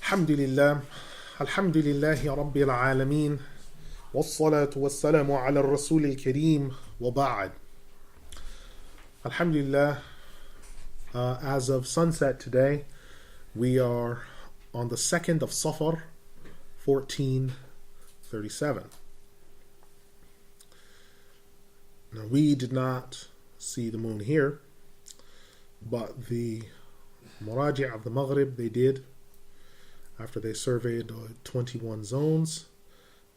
Alhamdulillah, Alhamdulillahi Rabbil Alameen, wassalatu wassalamu ala Rasul al-Kareem, wa ba'd. Alhamdulillah, as of sunset today, we are on the 2nd of Safar, 1437. Now, we did not see the moon here, but the Muraji' of the Maghrib, they did. After they surveyed 21 zones,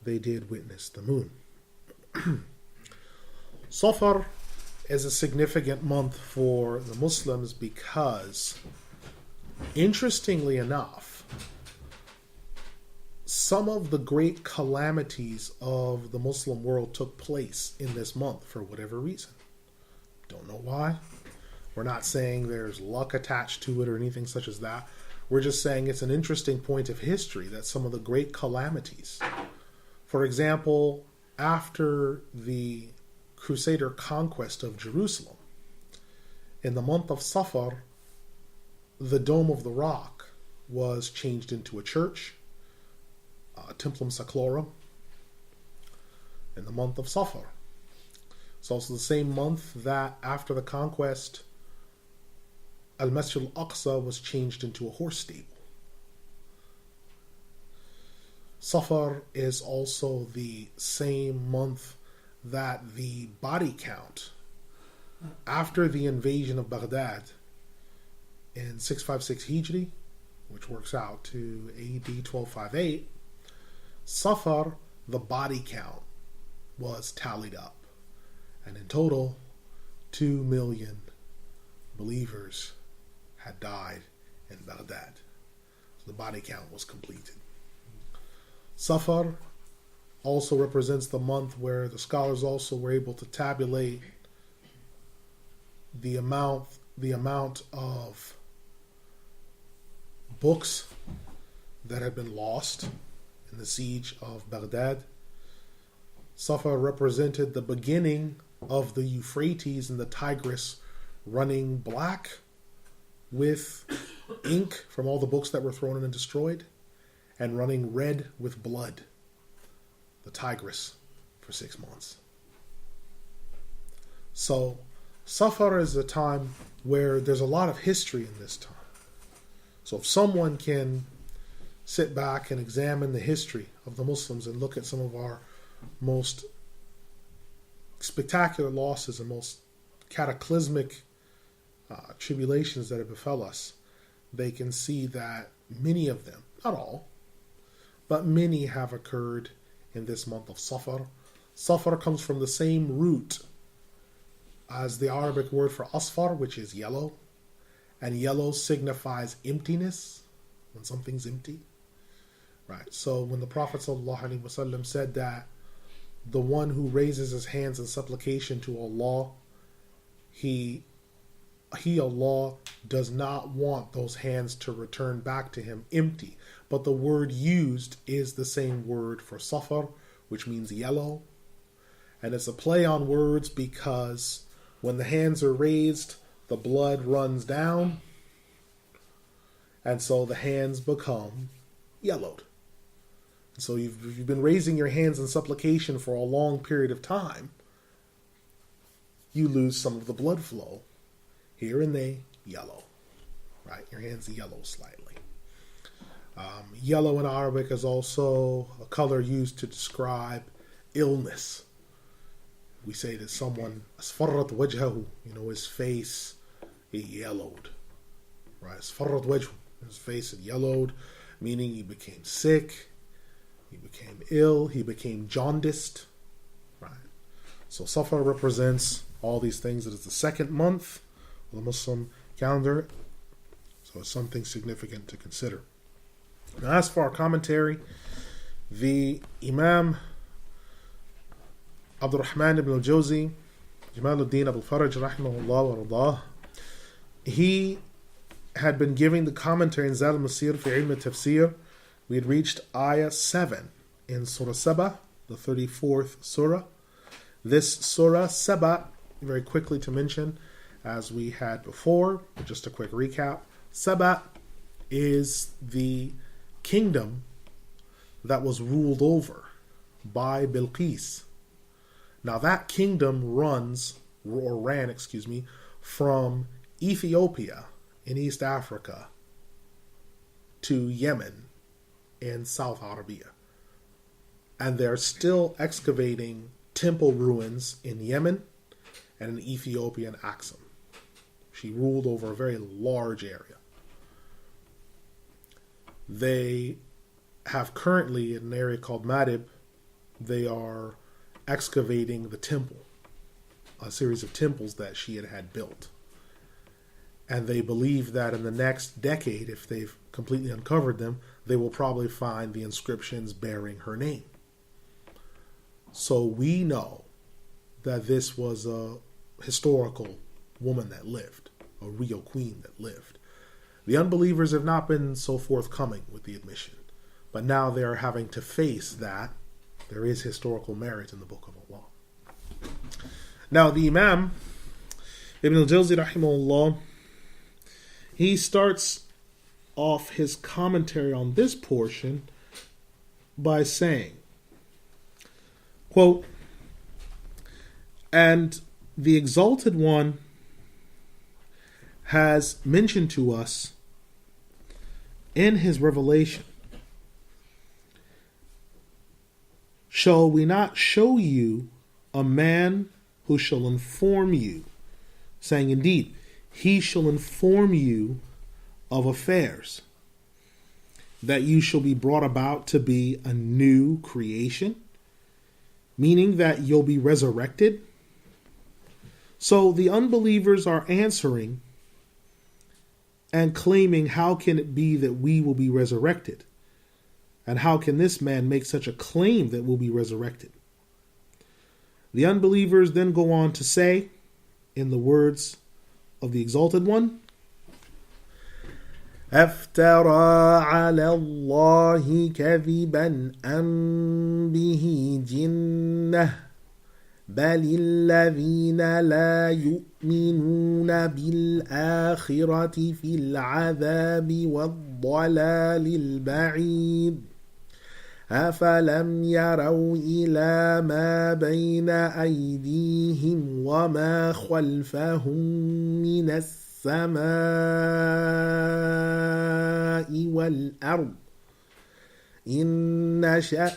they did witness the moon. Safar is a significant month for the Muslims because, interestingly enough, some of the great calamities of the Muslim world took place in this month for whatever reason. Don't know why. We're not saying there's luck attached to it or anything such as that. We're just saying it's an interesting point of history that some of the great calamities, for example, after the Crusader conquest of Jerusalem, in the month of Safar, the Dome of the Rock was changed into a church, Templum Saclorum, in the month of Safar. It's also the same month that after the conquest, Al-Masir al-Aqsa was changed into a horse stable. Safar is also the same month that the body count after the invasion of Baghdad in 656 Hijri, which works out to AD 1258, Safar, the body count was tallied up. And in total, 2 million believers had died in Baghdad. So the body count was completed. Safar also represents the month where the scholars also were able to tabulate the amount of books that had been lost in the siege of Baghdad. Safar represented the beginning of the Euphrates and the Tigris running black with ink from all the books that were thrown in and destroyed, and running red with blood, the Tigris, for 6 months. So Safar is a time where there's a lot of history in this time. So if someone can sit back and examine the history of the Muslims and look at some of our most spectacular losses and most cataclysmic tribulations that have befell us, they can see that many of them, not all, but many have occurred in this month of Safar. Safar comes from the same root as the Arabic word for asfar, which is yellow, and yellow signifies emptiness, when something's empty. Right. So when the Prophet ﷺ said that the one who raises his hands in supplication to Allah, He, Allah, does not want those hands to return back to him empty. But the word used is the same word for Safar, which means yellow. And it's a play on words because when the hands are raised, the blood runs down. And so the hands become yellowed. And so you've been raising your hands in supplication for a long period of time. You lose some of the blood flow. Here and there, yellow. Right? Your hands yellow slightly. Yellow in Arabic is also a color used to describe illness. We say that someone, asfarrat wajhahu, his face, he yellowed. Right? Asfarrat wajhu, his face had yellowed, meaning he became sick, he became ill, he became jaundiced. Right? So Safar represents all these things. It is the second month of the Muslim calendar, so it's something significant to consider. Now, as for our commentary, the Imam Abdur-Rahman ibn Al-Jawzi, Jamaluddin Abul Faraj, rahimahullah wa radah, he had been giving the commentary in ul-Masir Fi Ilm it-Tafsir. We had reached ayat 7 in Surah Saba, the 34th surah. This surah, Saba, very quickly to mention, as we had before, just a quick recap, Saba is the kingdom that was ruled over by Bilqis. Now that kingdom ran, from Ethiopia in East Africa to Yemen in South Arabia. And they're still excavating temple ruins in Yemen and in Ethiopia and Aksum. She ruled over a very large area. They have currently, in an area called Madib, they are excavating the temple, a series of temples that she had built. And they believe that in the next decade, if they've completely uncovered them, they will probably find the inscriptions bearing her name. So we know that this was a historical woman that lived, a real queen that lived. The unbelievers have not been so forthcoming with the admission, but now they are having to face that there is historical merit in the Book of Allah. Now the Imam Ibn Al-Jawzi rahimahullah, he starts off his commentary on this portion by saying, quote, "And the Exalted One has mentioned to us in his revelation, shall we not show you a man who shall inform you, saying, indeed, he shall inform you of affairs, that you shall be brought about to be a new creation," meaning that you'll be resurrected. So the unbelievers are answering and claiming, how can it be that we will be resurrected? And how can this man make such a claim that we'll be resurrected? The unbelievers then go on to say, in the words of the Exalted One, أفترى على الله كذبا أم به جنة بل الذين لا يؤمنون بالآخرة في العذاب والضلال البعيد أفلم يروا إلى ما بين أيديهم وما خلفهم من السماء والأرض إن نشأ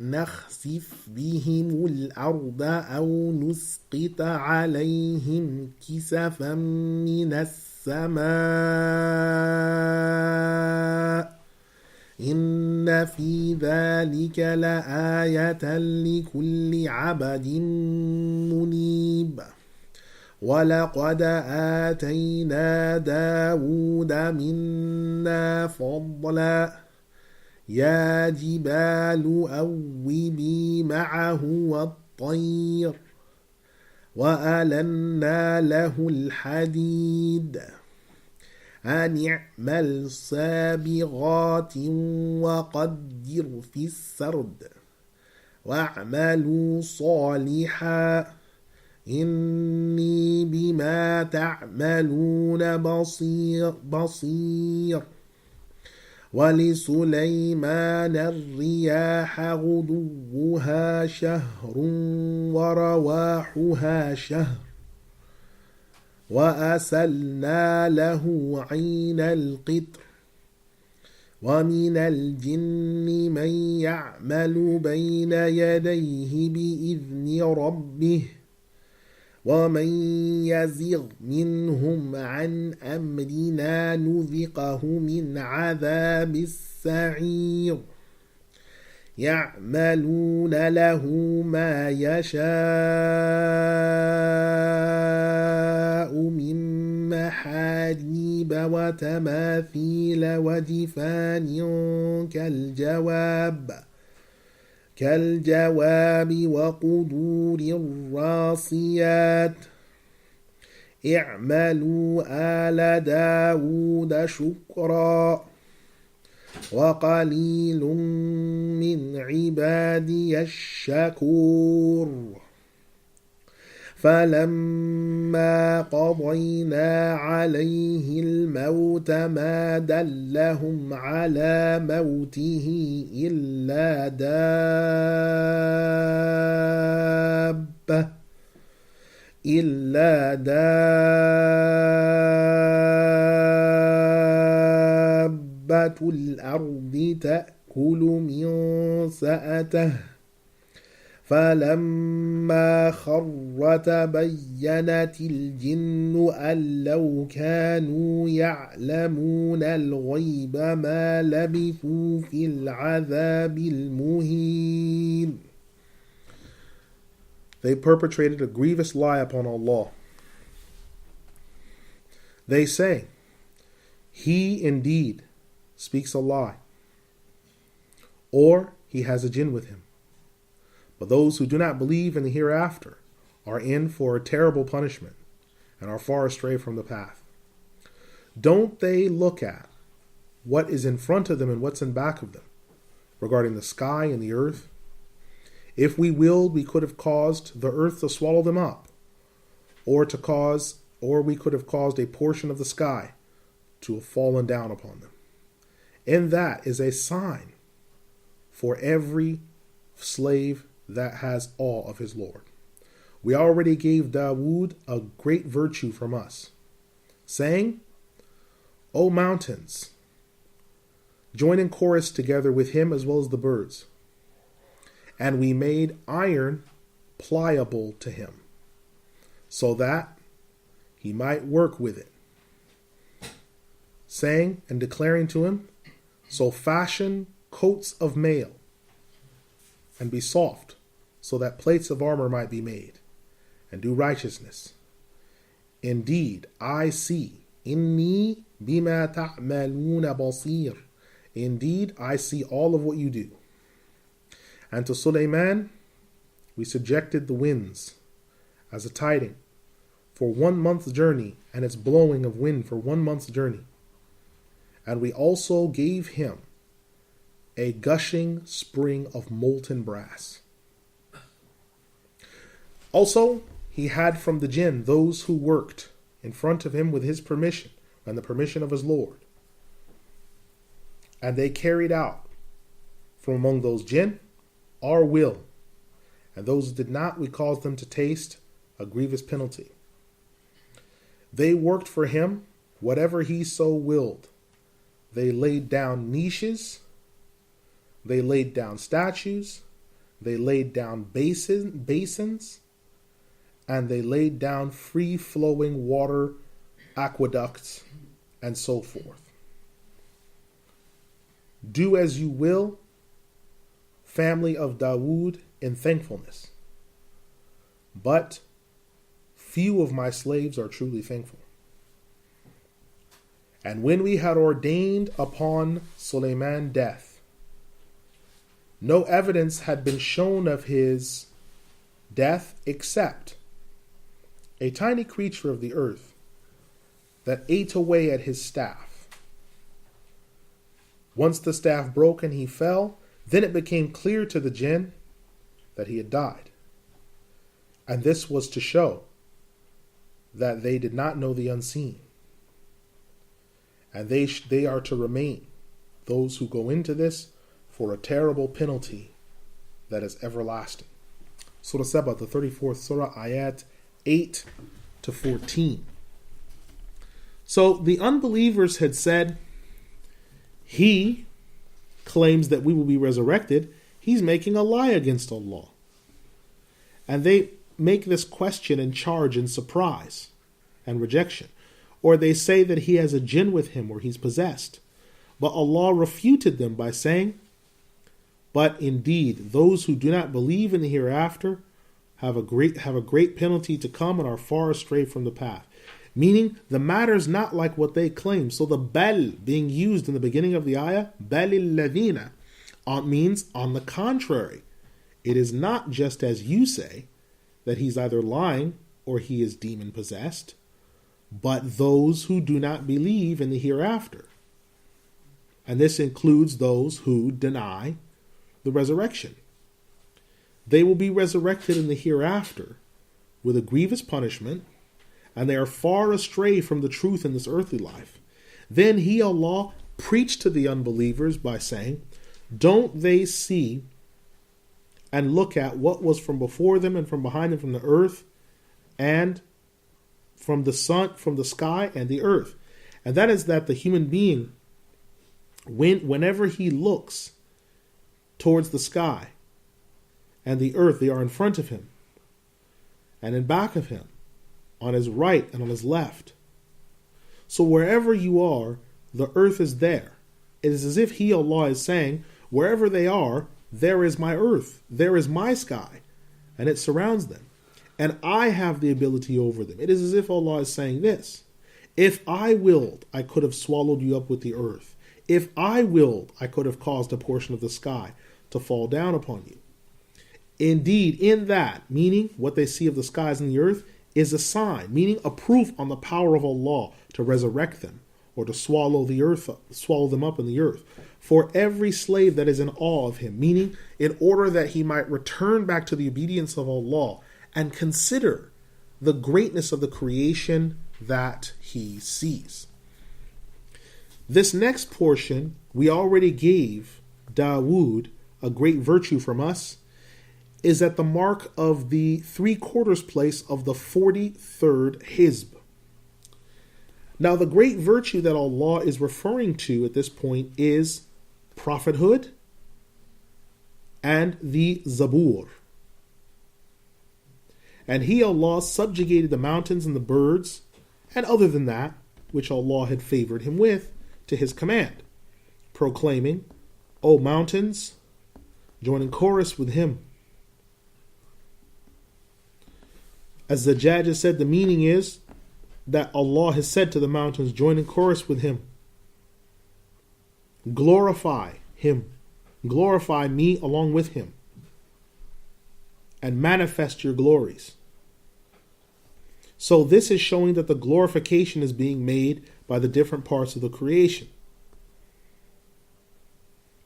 نخسف بهم الأرض أو نسقط عليهم كسفا من السماء إن في ذلك لآية لكل عبد منيب ولقد آتينا داود منا فضلا يا جبال أوبي معه والطير وألنا له الحديد أن اعمل سابغات وقدر في السرد واعملوا صالحا إني بما تعملون بصير ولسليمان الرياح غدوها شهر ورواحها شهر وأسلنا له عين القطر ومن الجن من يعمل بين يديه بإذن ربه ومن يزغ منهم عن أمرنا نذقه من عذاب السعير يعملون له ما يشاء من محاريب وتماثيل وجفان كالجواب وقدور الراسيات اعملوا آل داود شكرا وقليل من عبادي الشكور فَلَمَّا قَضَيْنَا عَلَيْهِ الْمَوْتَ مَا دَلَّهُمْ عَلَى مَوْتِهِ إِلَّا دَابَّةُ الْأَرْضِ تَأْكُلُ مِنْ سَأَتَهُ فَلَمَّا خَرَّ تَبَيَّنَتِ الْجِنُّ أَنْ لَوْ كَانُوا يَعْلَمُونَ الْغَيْبَ مَا لَبِثُوا فِي الْعَذَابِ الْمُهِينِ. They perpetrated a grievous lie upon Allah. They say, he indeed speaks a lie, or he has a jinn with him. But those who do not believe in the hereafter are in for a terrible punishment and are far astray from the path. Don't they look at what is in front of them and what's in back of them regarding the sky and the earth? If we willed, we could have caused the earth to swallow them up, or we could have caused a portion of the sky to have fallen down upon them. And that is a sign for every slave that has awe of his Lord. We already gave Dawood a great virtue from us, saying, O mountains, join in chorus together with him as well as the birds. And we made iron pliable to him, so that he might work with it, saying and declaring to him, so fashion coats of mail, and be soft, so that plates of armor might be made, and do righteousness. Indeed, I see. Inni bima ta'maluna basir. Indeed, I see all of what you do. And to Sulaiman, we subjected the winds as a tiding for 1 month's journey, and its blowing of wind for 1 month's journey. And we also gave him a gushing spring of molten brass. Also, he had from the jinn those who worked in front of him with his permission and the permission of his Lord. And they carried out from among those jinn our will, and those who did not, we caused them to taste a grievous penalty. They worked for him whatever he so willed. They laid down niches, they laid down statues, they laid down basins, and they laid down free-flowing water aqueducts, and so forth. Do as you will, family of Dawood, in thankfulness. But few of my slaves are truly thankful. And when we had ordained upon Sulaiman death, no evidence had been shown of his death except a tiny creature of the earth that ate away at his staff. Once the staff broke and he fell, then it became clear to the jinn that he had died. And this was to show that they did not know the unseen. And they are to remain, those who go into this, for a terrible penalty that is everlasting. Surah Saba, the 34th Surah, ayat 8 to 14. So the unbelievers had said, he claims that we will be resurrected. He's making a lie against Allah. And they make this question and charge in surprise and rejection. Or they say that he has a jinn with him or he's possessed. But Allah refuted them by saying, but indeed, those who do not believe in the hereafter have a great penalty to come and are far astray from the path. Meaning, the matter is not like what they claim. So the bal being used in the beginning of the ayah, balil ladina, means on the contrary. It is not just as you say, that he's either lying or he is demon possessed, but those who do not believe in the hereafter. And this includes those who deny the resurrection. They will be resurrected in the hereafter with a grievous punishment, and they are far astray from the truth in this earthly life. Then he, Allah, preached to the unbelievers by saying, don't they see and look at what was from before them and from behind them, from the earth and from the sun, from the sky and the earth? And that is that the human being, whenever he looks towards the sky and the earth, they are in front of him and in back of him, on his right and on his left. So wherever you are, the earth is there. It is as if he, Allah, is saying, wherever they are, there is my earth, there is my sky, and it surrounds them. And I have the ability over them. It is as if Allah is saying this: if I willed, I could have swallowed you up with the earth. If I willed, I could have caused a portion of the sky to fall down upon you. Indeed, in that, meaning what they see of the skies and the earth, is a sign, meaning a proof on the power of Allah to resurrect them or to swallow them up in the earth. For every slave that is in awe of him, meaning in order that he might return back to the obedience of Allah and consider the greatness of the creation that he sees. This next portion, we already gave Dawood a great virtue from us, is at the mark of the 3/4 place of the 43rd Hizb. Now, the great virtue that Allah is referring to at this point is prophethood and the Zabur. And he, Allah, subjugated the mountains and the birds, and other than that, which Allah had favored him with, to his command, proclaiming, O mountains, join in chorus with him. As the Zajjaj said, the meaning is that Allah has said to the mountains, join in chorus with him. Glorify him. Glorify me along with him. And manifest your glories. So this is showing that the glorification is being made by the different parts of the creation.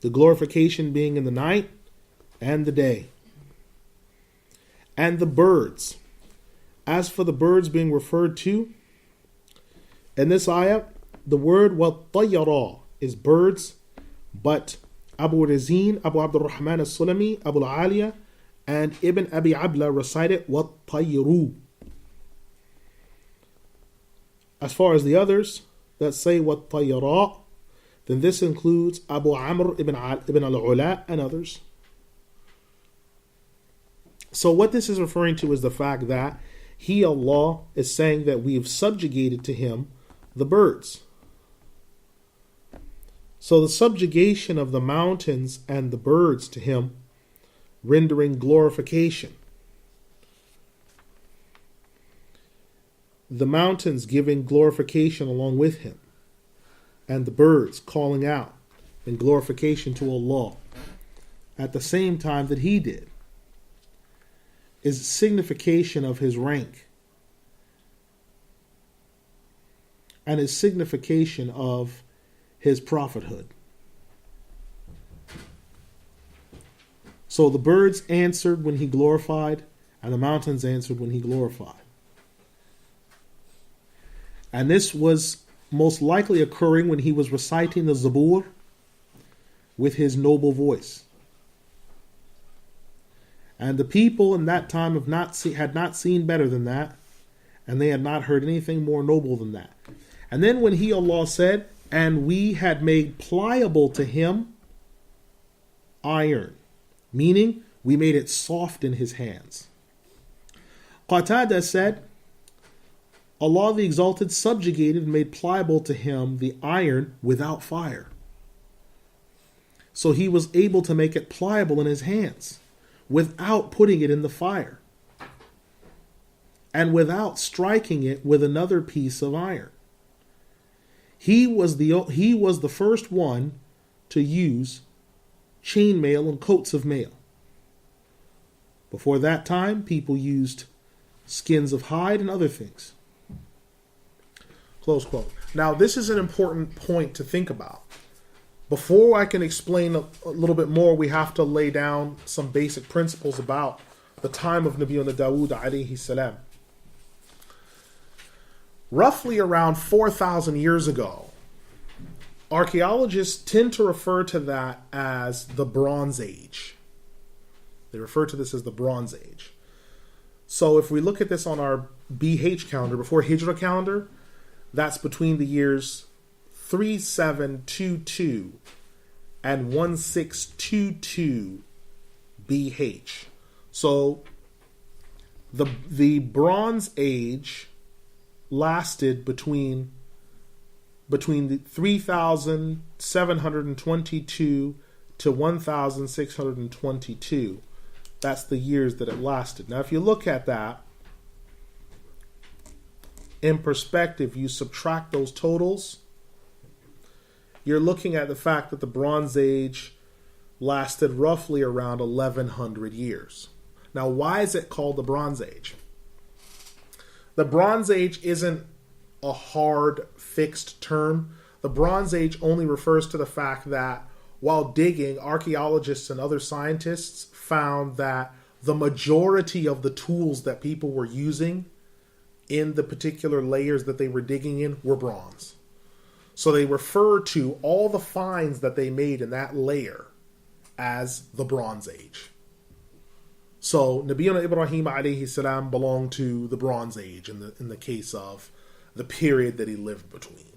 The glorification being in the night and the day. And the birds. As for the birds being referred to, in this ayah, the word وَالطَّيَّرَا is birds, but Abu Razin, Abu Abdur-Rahman Al-Sulami, Abu Al-Aliya, and Ibn Abi Abla recited وَالطَّيْرُ. As far as the others that say وَالطَّيَّرَا, then this includes Abu Amr ibn Al-Ula and others. So what this is referring to is the fact that he, Allah, is saying that we have subjugated to him the birds. So the subjugation of the mountains and the birds to him, rendering glorification. The mountains giving glorification along with him, and the birds calling out in glorification to Allah at the same time that he did, is signification of his rank and his signification of his prophethood. So the birds answered when he glorified, and the mountains answered when he glorified. And this was most likely occurring when he was reciting the Zabur with his noble voice. And the people in that time had not seen better than that, and they had not heard anything more noble than that. And then when he, Allah, said, and we had made pliable to him iron, meaning we made it soft in his hands. Qatada said, Allah the Exalted subjugated and made pliable to him the iron without fire. So he was able to make it pliable in his hands, without putting it in the fire, and without striking it with another piece of iron. He was the first one to use chainmail and coats of mail. Before that time, people used skins of hide and other things. Close quote. Now, this is an important point to think about. Before I can explain a little bit more, we have to lay down some basic principles about the time of Nabiyyuna Dawood alayhi salam. Roughly around 4,000 years ago, archaeologists tend to refer to that as the Bronze Age. They refer to this as the Bronze Age. So if we look at this on our BH calendar, before Hijrah calendar, that's between the years 3722 and 1622 BH. So the Bronze Age lasted between the 3722 to 1622. That's the years that it lasted. Now, if you look at that in perspective, you subtract those totals, you're looking at the fact that the Bronze Age lasted roughly around 1100 years. Now, why is it called the Bronze Age? The Bronze Age isn't a hard, fixed term. The Bronze Age only refers to the fact that while digging, archaeologists and other scientists found that the majority of the tools that people were using in the particular layers that they were digging in were bronze. So they refer to all the finds that they made in that layer as the Bronze Age. So Nabiyyuna Ibrahim alayhi salam belonged to the Bronze Age in the case of the period that he lived between.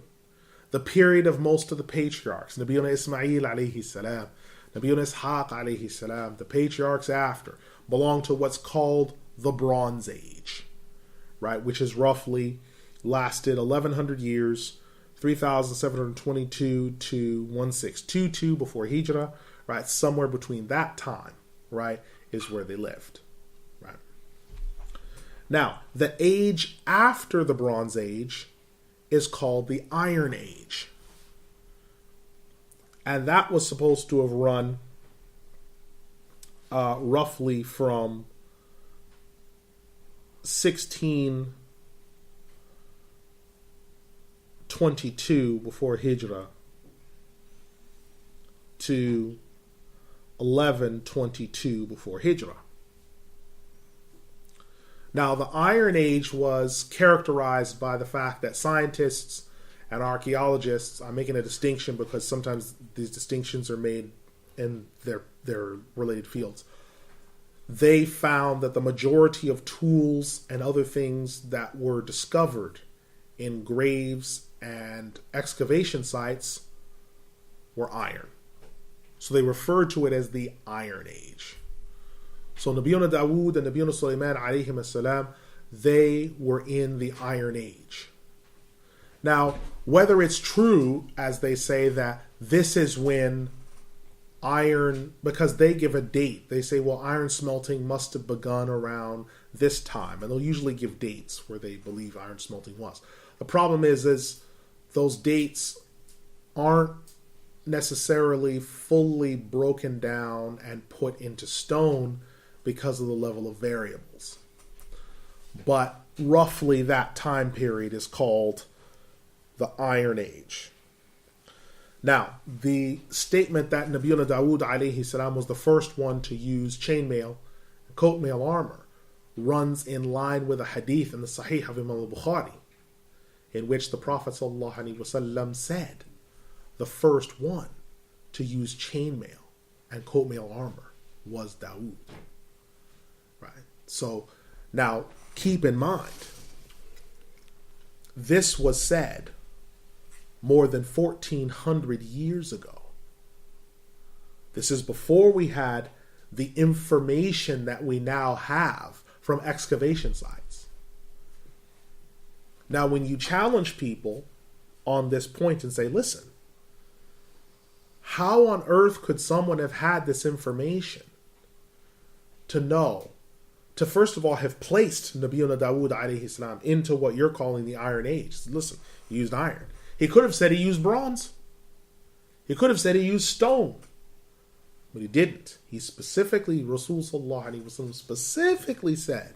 The period of most of the patriarchs, Nabiyyuna Ismail alayhi salam, Nabiyyuna Ishaq alayhi salam, the patriarchs after, belong to what's called the Bronze Age, right? Which has roughly lasted 1100 years, 3722 to 1622 before Hijrah, right? Somewhere between that time, right, is where they lived, right? Now, the age after the Bronze Age is called the Iron Age. And that was supposed to have run roughly from 1622 before Hijrah to 1122 before Hijrah. Now, the Iron Age was characterized by the fact that scientists and archaeologists, I'm making a distinction because sometimes these distinctions are made in their related fields. They found that the majority of tools and other things that were discovered in graves and excavation sites were iron. So they referred to it as the Iron Age. So Nabiyyuna Dawood and Nabiyyuna Sulaiman alayhim as-salam, they were in the Iron Age. Now, whether it's true, as they say, that this is when iron, because they give a date, they say, well, iron smelting must have begun around this time, and they'll usually give dates where they believe iron smelting was. The problem is those dates aren't necessarily fully broken down and put into stone because of the level of variables. But roughly that time period is called the Iron Age. Now, the statement that Nabiyyuna Dawood alayhi salam was the first one to use chainmail and coat mail armor runs in line with a hadith in the Sahih of Imam al-Bukhari, in which the Prophet ﷺ said the first one to use chainmail and coat mail armor was Dawood. Right? So, now, keep in mind, this was said more than 1400 years ago. This is before we had the information that we now have from excavation sites. Now, when you challenge people on this point and say, listen, how on earth could someone have had this information to know, to first of all have placed Nabiyyuna Dawood alayhi salam into what you're calling the Iron Age? Listen, he used iron. He could have said he used bronze. He could have said he used stone. But he didn't. He specifically, Rasul sallallahu alaihi wasallam specifically said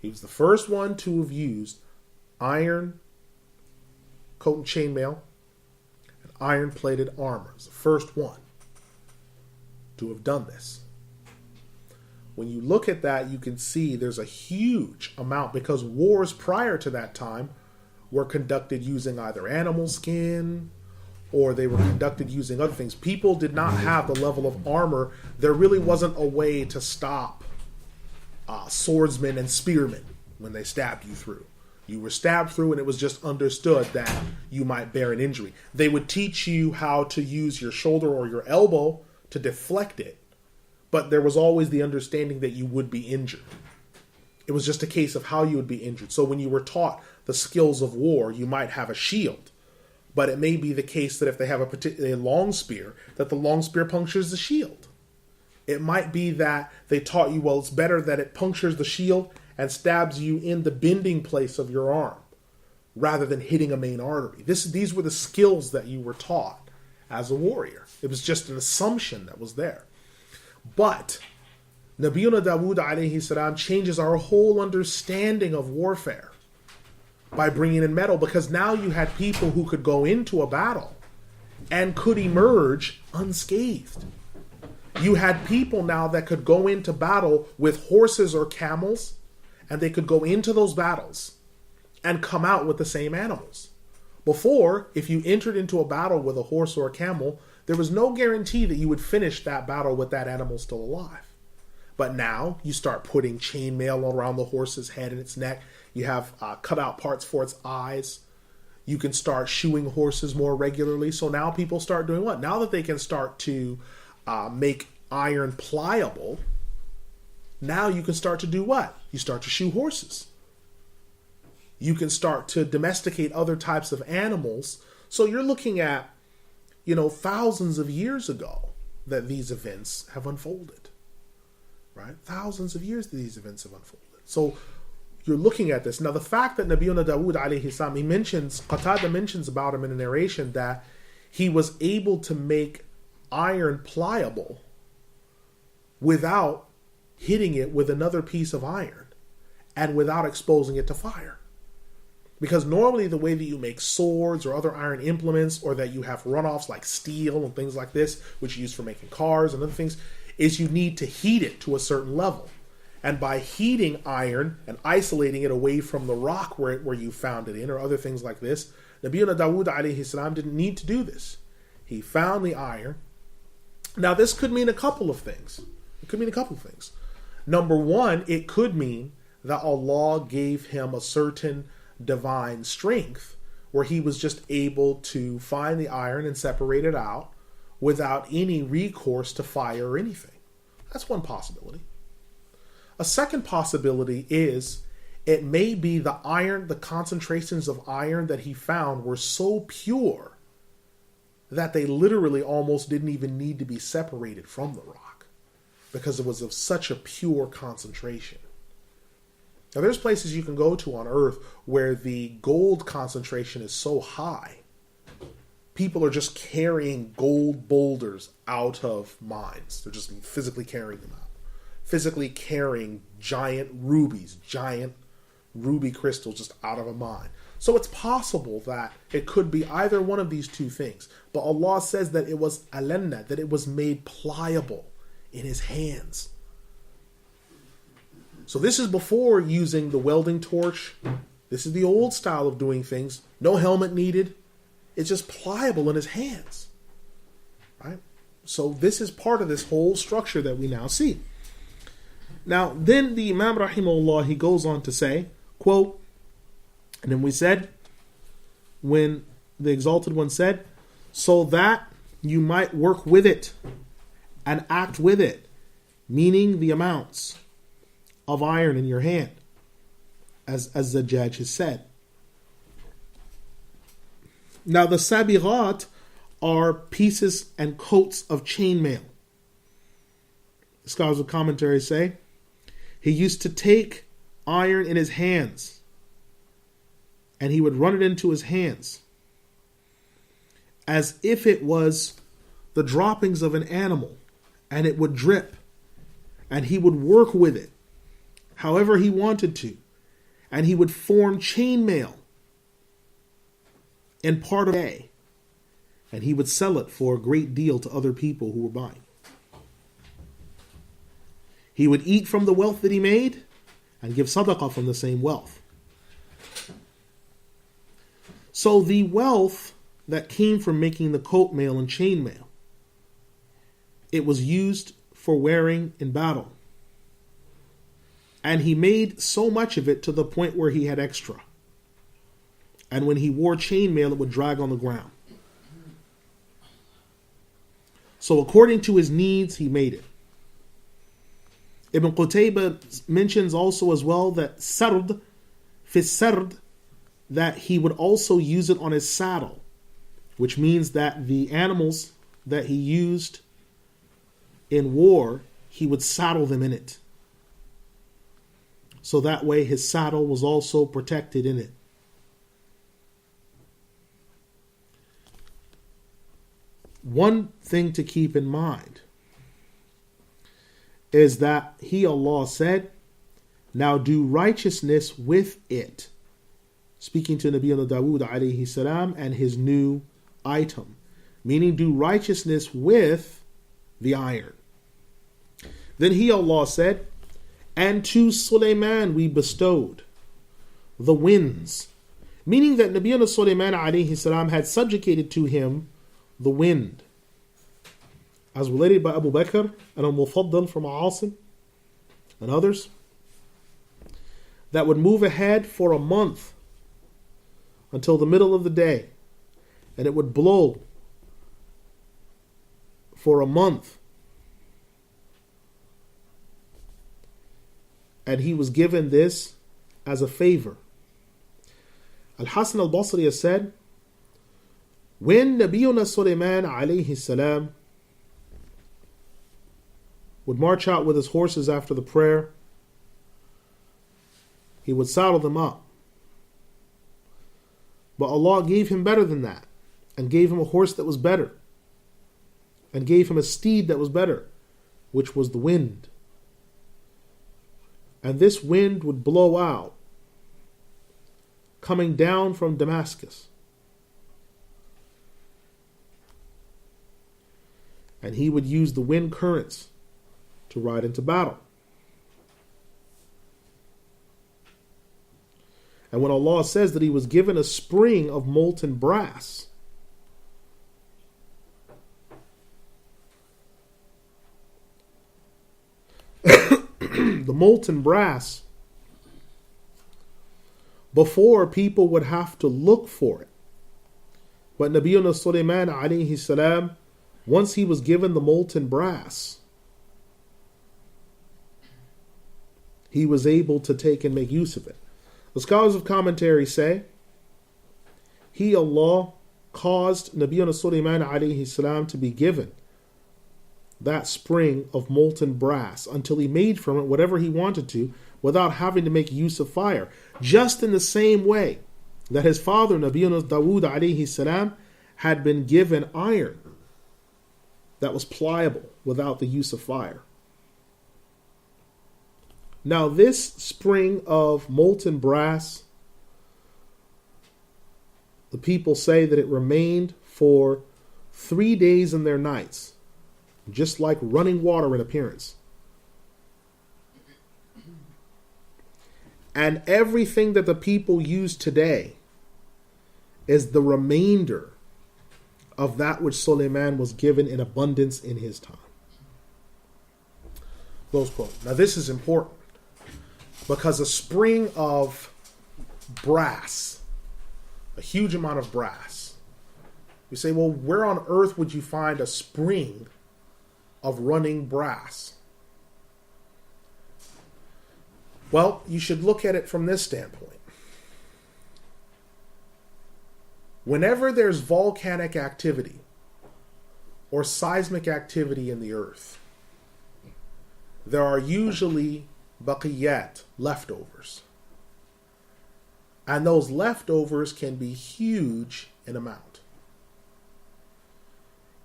he was the first one to have used iron, coat and chainmail, and iron-plated armor. He was the first one to have done this. when you look at that, you can see there's a huge amount, because wars prior to that time were conducted using either animal skin or they were conducted using other things. People did not have the level of armor. There really wasn't a way to stop swordsmen and spearmen when they stabbed you through. You were stabbed through, and it was just understood that you might bear an injury. They would teach you how to use your shoulder or your elbow to deflect it, but there was always the understanding that you would be injured. It was just a case of how you would be injured. So when you were taught the skills of war, you might have a shield, but it may be the case that if they have a particularly long spear, that the long spear punctures the shield. It might be that they taught you, well, it's better that it punctures the shield and stabs you in the bending place of your arm rather than hitting a main artery. These were the skills that you were taught as a warrior. It was just an assumption that was there. But Nabiyuna Dawood alayhi salam changes our whole understanding of warfare by bringing in metal, because now you had people who could go into a battle and could emerge unscathed. You had people now that could go into battle with horses or camels, and they could go into those battles and come out with the same animals. Before, if you entered into a battle with a horse or a camel, there was no guarantee that you would finish that battle with that animal still alive. But now you start putting chainmail around the horse's head and its neck. You have cut out parts for its eyes. You can start shoeing horses more regularly. So now people start doing what? Now that they can start to make iron pliable, now you can start to do what? You start to shoe horses. You can start to domesticate other types of animals. So you're looking at, thousands of years ago that these events have unfolded. Right? Thousands of years that these events have unfolded. So you're looking at this. Now, the fact that Nabiyuna Dawood alayhi salam, Qatada mentions about him in a narration that he was able to make iron pliable without hitting it with another piece of iron and without exposing it to fire. Because normally the way that you make swords or other iron implements, or that you have runoffs like steel and things like this, which you use for making cars and other things, is you need to heat it to a certain level. And by heating iron and isolating it away from the rock where you found it in, or other things like this, Nabiyuna Dawood alayhi salam didn't need to do this. He found the iron. Now, this could mean a couple of things. Number one, it could mean that Allah gave him a certain divine strength where he was just able to find the iron and separate it out without any recourse to fire or anything. That's one possibility. A second possibility is it may be the concentrations of iron that he found were so pure that they literally almost didn't even need to be separated from the rock, because it was of such a pure concentration. Now, there's places you can go to on Earth where the gold concentration is so high, people are just carrying gold boulders out of mines. They're just physically carrying them out. Physically carrying giant ruby crystals just out of a mine. So it's possible that it could be either one of these two things. But Allah says that it was alanna, that it was made pliable in his hands. So this is before using the welding torch. This is the old style of doing things. No helmet needed. It's just pliable in his hands. Right? So this is part of this whole structure that we now see. Now, then the Imam rahimahullah, he goes on to say, quote, and then we said, when the Exalted One said, so that you might work with it and act with it, meaning the amounts of iron in your hand, as the judge has said. Now, the sabighat are pieces and coats of chainmail. The scholars of commentary say, he used to take iron in his hands and he would run it into his hands as if it was the droppings of an animal, and it would drip, and he would work with it however he wanted to, and he would form chainmail in part of a day, and he would sell it for a great deal to other people who were buying. He would eat from the wealth that he made and give sadaqah from the same wealth. So the wealth that came from making the coat mail and chain mail, it was used for wearing in battle. And he made so much of it to the point where he had extra. And when he wore chainmail, it would drag on the ground. So according to his needs, he made it. Ibn Qutaybah mentions also as well that sard, fi sard, that he would also use it on his saddle, which means that the animals that he used in war, he would saddle them in it. So that way his saddle was also protected in it. One thing to keep in mind is that He, Allah, said, now do righteousness with it. Speaking to Nabiyyuna Dawood alayhi salam and his new item. Meaning do righteousness with the iron. Then He, Allah, said, and to Sulaiman we bestowed the winds. Meaning that Nabiyyuna Sulaiman alayhi salam had subjugated to him the wind. As related by Abu Bakr and Al-Mufaddal from Asim and others, that would move ahead for a month until the middle of the day, and it would blow for a month. And he was given this as a favor. Al-Hasan al-Basri has said, when Nabiyyuna Sulaiman alayhi salam would march out with his horses after the prayer, he would saddle them up. But Allah gave him better than that, and gave him a horse that was better, and gave him a steed that was better, which was the wind. And this wind would blow out, coming down from Damascus. And he would use the wind currents to ride into battle. And when Allah says that he was given a spring of molten brass, the molten brass, before people would have to look for it. But Nabiyyuna Sulaiman alayhi salam, once he was given the molten brass, he was able to take and make use of it. The scholars of commentary say, He, Allah, caused Nabiyyuna Sulaiman alayhi salam to be given that spring of molten brass until he made from it whatever he wanted to without having to make use of fire. Just in the same way that his father, Nabiyyuna Dawood alayhi salam, had been given iron that was pliable without the use of fire. Now this spring of molten brass, the people say that it remained for 3 days and their nights, just like running water in appearance. And everything that the people use today is the remainder of that which Suleiman was given in abundance in his time. Close quote. Now this is important, because a spring of brass, a huge amount of brass, you say, well, where on earth would you find a spring of running brass? Well, you should look at it from this standpoint. Whenever there's volcanic activity or seismic activity in the earth, there are usually baqiyat, leftovers. And those leftovers can be huge in amount.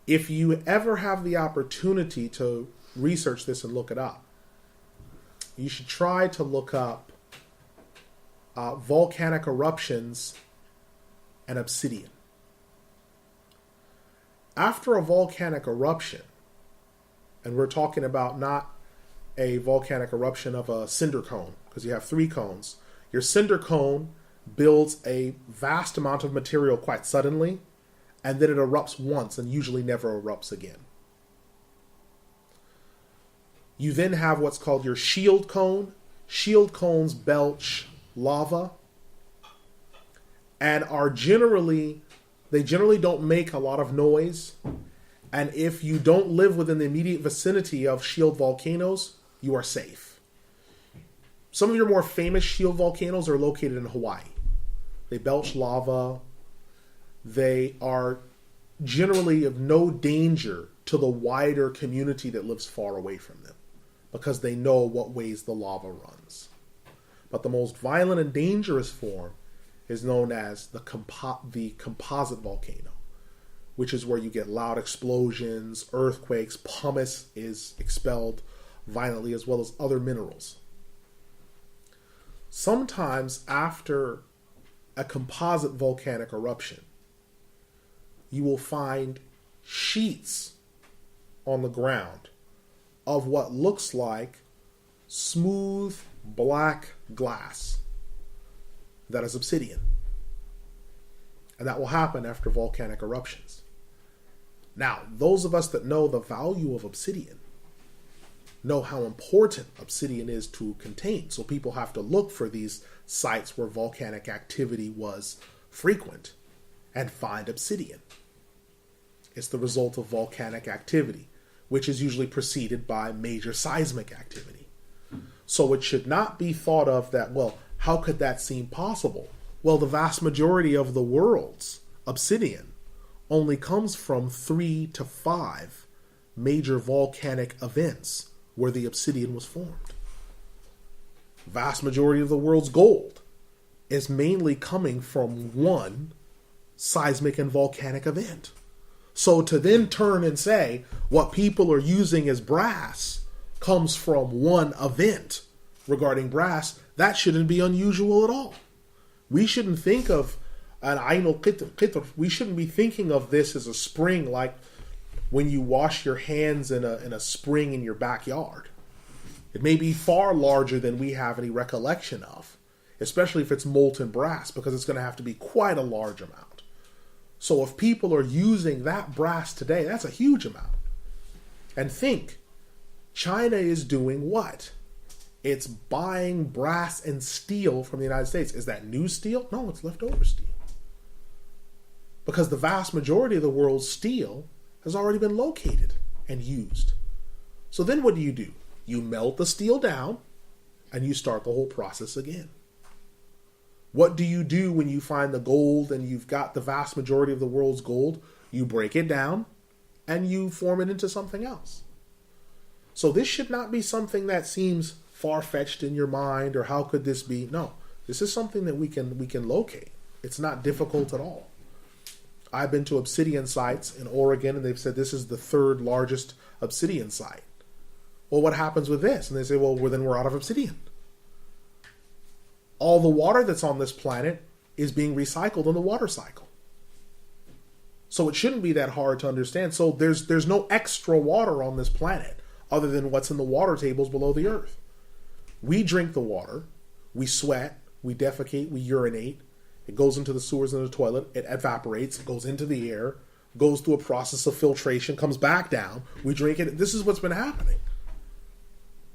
If you ever have the opportunity to research this and look it up, you should try to look up volcanic eruptions and obsidian. After a volcanic eruption, and we're talking about not a volcanic eruption of a cinder cone, because you have 3 cones. Your cinder cone builds a vast amount of material quite suddenly, and then it erupts once and usually never erupts again. You then have what's called your shield cone. Shield cones belch lava and they generally don't make a lot of noise. And if you don't live within the immediate vicinity of shield volcanoes, you are safe. Some of your more famous shield volcanoes are located in Hawaii. They belch lava. They are generally of no danger to the wider community that lives far away from them, because they know what ways the lava runs. But the most violent and dangerous form is known as the composite volcano, which is where you get loud explosions, earthquakes, pumice is expelled violently, as well as other minerals. Sometimes after a composite volcanic eruption, you will find sheets on the ground of what looks like smooth black glass that is obsidian. And that will happen after volcanic eruptions. Now, those of us that know the value of obsidian know how important obsidian is to contain. So people have to look for these sites where volcanic activity was frequent and find obsidian. It's the result of volcanic activity, which is usually preceded by major seismic activity. So it should not be thought of that, well, how could that seem possible? Well, the vast majority of the world's obsidian only comes from 3 to 5 major volcanic events where the obsidian was formed. Vast majority of the world's gold is mainly coming from one seismic and volcanic event. So to then turn and say what people are using as brass comes from one event regarding brass, that shouldn't be unusual at all. We shouldn't think of an qitr. We shouldn't be thinking of this as a spring like when you wash your hands in a spring in your backyard. It may be far larger than we have any recollection of, especially if it's molten brass, because it's going to have to be quite a large amount. So if people are using that brass today, that's a huge amount. And think, China is doing what? It's buying brass and steel from the United States. Is that new steel? No, it's leftover steel. Because the vast majority of the world's steel has already been located and used. So then what do? You melt the steel down and you start the whole process again. What do you do when you find the gold and you've got the vast majority of the world's gold? You break it down and you form it into something else. So this should not be something that seems far-fetched in your mind, or how could this be? No, this is something that we can locate. It's not difficult at all. I've been to obsidian sites in Oregon, and they've said this is the 3rd largest obsidian site. Well, what happens with this? And they say, well, then we're out of obsidian. All the water that's on this planet is being recycled in the water cycle. So it shouldn't be that hard to understand. So there's no extra water on this planet other than what's in the water tables below the earth. We drink the water, we sweat, we defecate, we urinate. It goes into the sewers and the toilet, it evaporates, it goes into the air, goes through a process of filtration, comes back down, we drink it. This is what's been happening.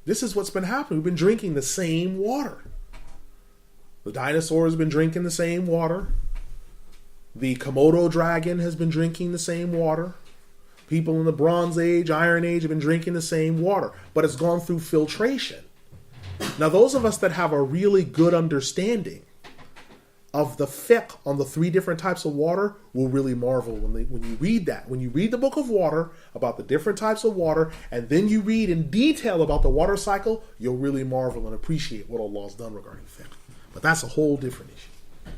This is what's been happening. We've been drinking the same water. The dinosaurs have been drinking the same water. The Komodo dragon has been drinking the same water. People in the Bronze Age, Iron Age have been drinking the same water, but it's gone through filtration. Now, those of us that have a really good understanding of the fiqh on the 3 different types of water will really marvel when you read that. When you read the book of water about the different types of water, and then you read in detail about the water cycle, you'll really marvel and appreciate what Allah's done regarding fiqh. But that's a whole different issue.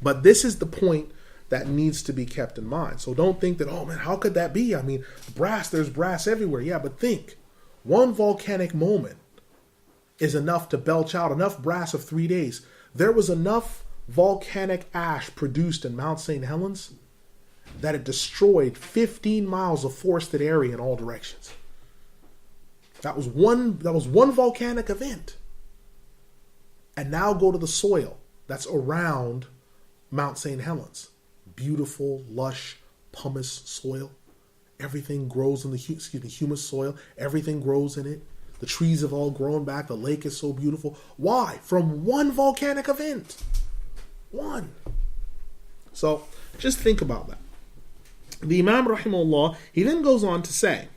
But this is the point that needs to be kept in mind. So don't think that, oh man, how could that be? I mean, there's brass everywhere. Yeah, but think, one volcanic moment is enough to belch out enough brass of 3 days. There was enough volcanic ash produced in Mount St. Helens that it destroyed 15 miles of forested area in all directions. That was one volcanic event. And now go to the soil that's around Mount St. Helens. Beautiful, lush, pumice soil. Everything grows in the humus soil. Everything grows in it. The trees have all grown back. The lake is so beautiful. Why? From one volcanic event. One. So just think about that. The Imam rahimahullah, he then goes on to say,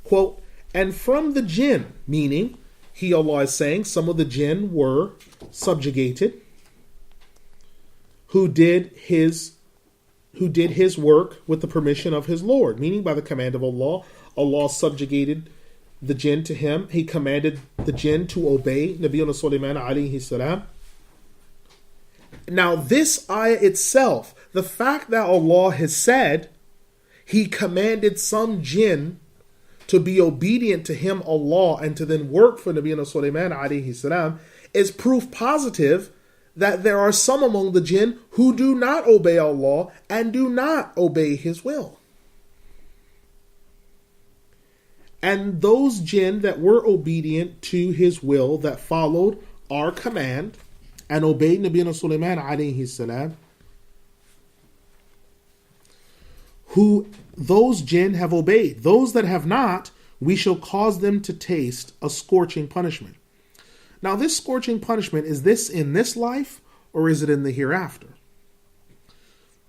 quote, and from the jinn, meaning he, Allah, is saying some of the jinn were subjugated, who did his work with the permission of his Lord, meaning by the command of Allah. Allah subjugated the jinn to him. He commanded the jinn to obey Nabiyyuna Sulaiman alayhi salam. Now this ayah itself, the fact that Allah has said He commanded some jinn to be obedient to him, Allah, and to then work for Nabiyyuna Sulaiman alayhi salam, is proof positive that there are some among the jinn who do not obey Allah and do not obey His will. And those jinn that were obedient to His will, that followed our command and obeyed Nabiyyuna Sulaiman alayhi salam, who those jinn have obeyed. Those that have not, we shall cause them to taste a scorching punishment. Now, this scorching punishment, is this in this life or is it in the hereafter?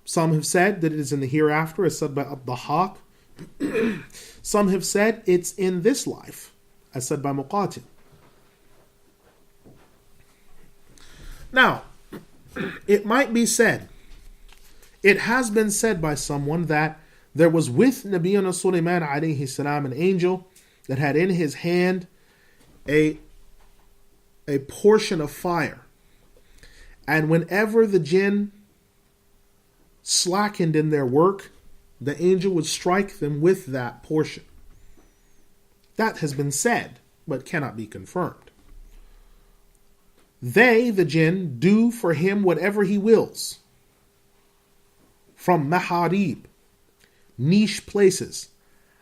Some have said that it is in the hereafter, as said by Abdur-Rahman. Some have said it's in this life, as said by Muqatil. Now, it might be said, it has been said by someone that there was with Nabiyyuna Sulaiman alayhi salam an angel that had in his hand a portion of fire. And whenever the jinn slackened in their work, the angel would strike them with that portion. That has been said, but cannot be confirmed. They, the jinn, do for him whatever he wills. From maharib, niche places.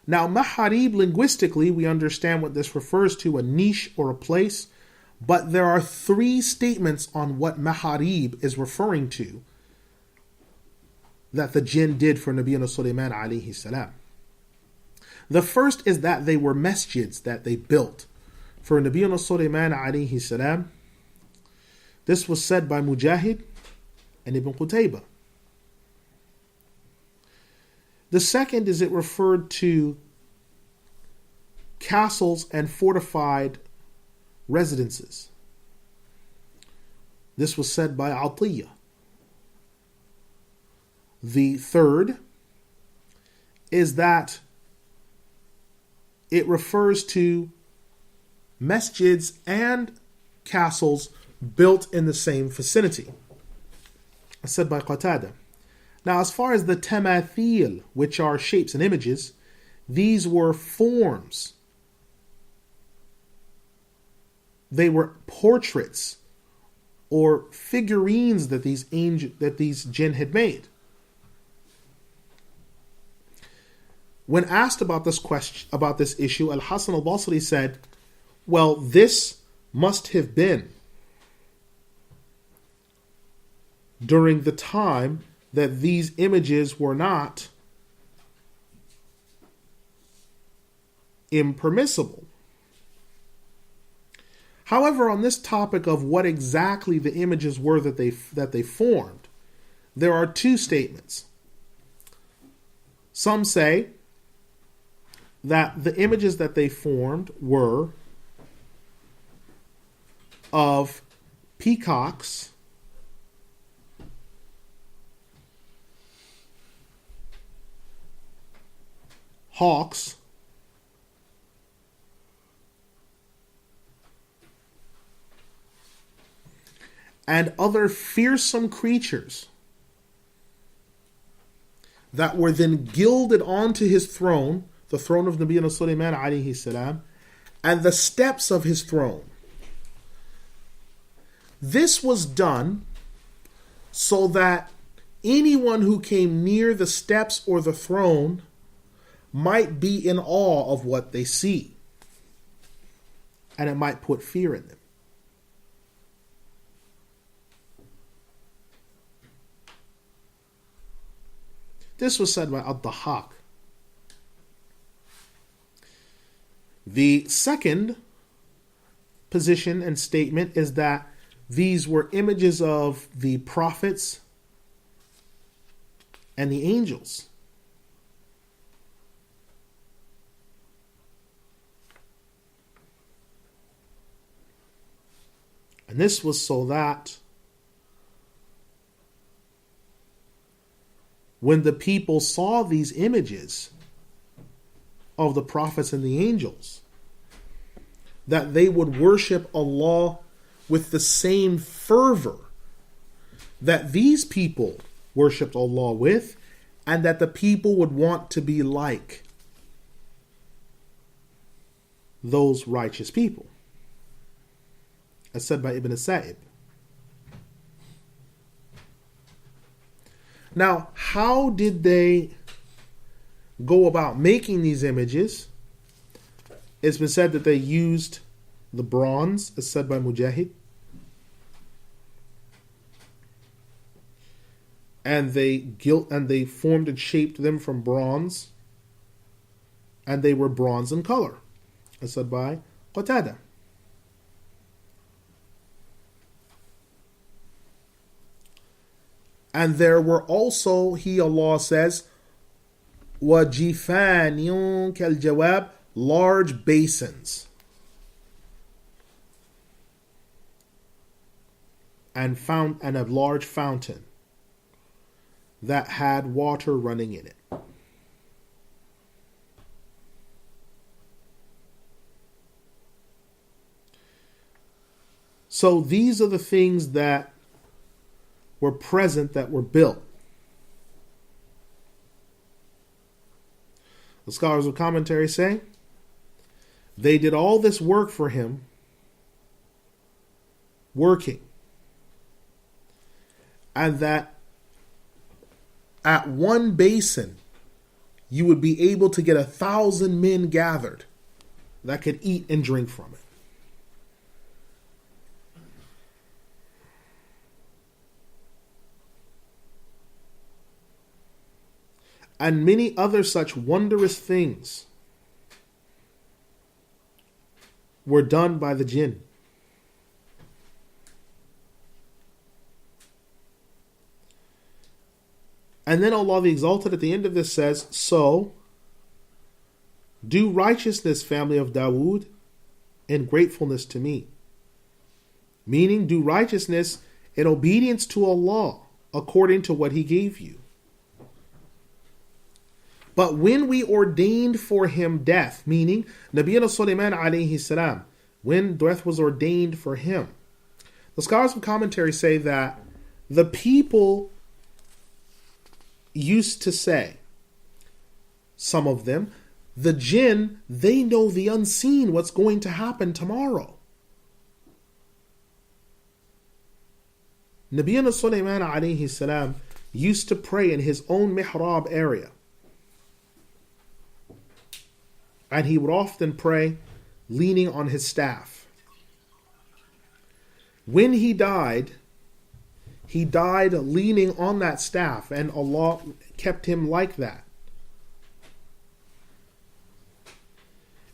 Now, maharib, linguistically, we understand what this refers to, a niche or a place. But there are three statements on what maharib is referring to that the jinn did for Nabiyyuna Sulaiman alayhi salam. The first is that they were masjids that they built for Nabiyyuna Sulaiman alayhi salam. This was said by Mujahid and Ibn Qutaybah. The second is it referred to castles and fortified residences. This was said by Atiyah. The third is that it refers to masjids and castles built in the same vicinity, as said by Qatada. Now, as far as the tamathil, which are shapes and images, these were forms. They were portraits or figurines that these jinn had made. When asked about this question, about this issue, Al-Hasan al-Basri said, well, this must have been during the time that these images were not impermissible. However, on this topic of what exactly the images were that they formed, there are two statements. Some say that the images that they formed were of peacocks, hawks, and other fearsome creatures that were then gilded onto his throne, the throne of Nabiyyuna Sulaiman alayhi salam, and the steps of his throne. This was done so that anyone who came near the steps or the throne might be in awe of what they see. and it might put fear in them. This was said by Ad-Dahhak. The second position and statement is that these were images of the prophets and the angels. And this was so that when the people saw these images of the prophets and the angels, that they would worship Allah with the same fervor that these people worshipped Allah with, and that the people would want to be like those righteous people. As said by Ibn Sa'ib. Now, how did they go about making these images? It's been said that they used the bronze, as said by Mujahid. And they formed and shaped them from bronze. And they were bronze in color, as said by Qatada. And there were also, Allah says, وَجِفَانٍ كَالْجَوَابِ, large basins. And a large fountain that had water running in it. So these are the things that were present, that were built. The scholars of commentary say they did all this work for him, working, and that at one basin you would be able to get 1,000 men gathered that could eat and drink from it. And many other such wondrous things were done by the jinn. And then Allah the Exalted at the end of this says, so do righteousness, family of Dawood, and gratefulness to me. Meaning, do righteousness in obedience to Allah according to what He gave you. But when we ordained for him death, meaning Nabiyyuna Sulaiman alayhi salam, when death was ordained for him, the scholars of commentary say that the people used to say, some of them, the jinn, they know the unseen, what's going to happen tomorrow. Nabiyyuna Sulaiman alayhi salam used to pray in his own mihrab area. And he would often pray leaning on his staff. When he died leaning on that staff, and Allah kept him like that.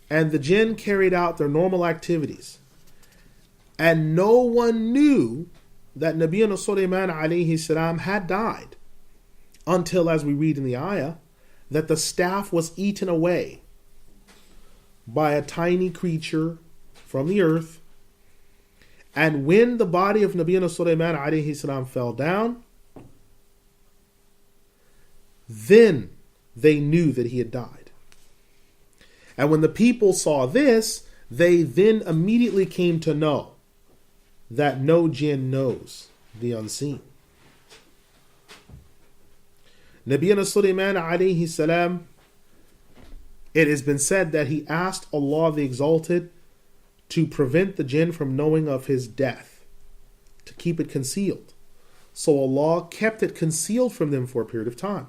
And the jinn carried out their normal activities. And no one knew that Nabiyyuna Sulaiman alayhi salam had died until, as we read in the ayah, that the staff was eaten away by a tiny creature from the earth. And when the body of Nabiyyuna Sulaiman alayhi salam fell down, then they knew that he had died. And when the people saw this, they then immediately came to know that no jinn knows the unseen. Nabiyyuna Sulaiman alayhi salam, it has been said that he asked Allah the Exalted to prevent the jinn from knowing of his death, to keep it concealed. So Allah kept it concealed from them for a period of time.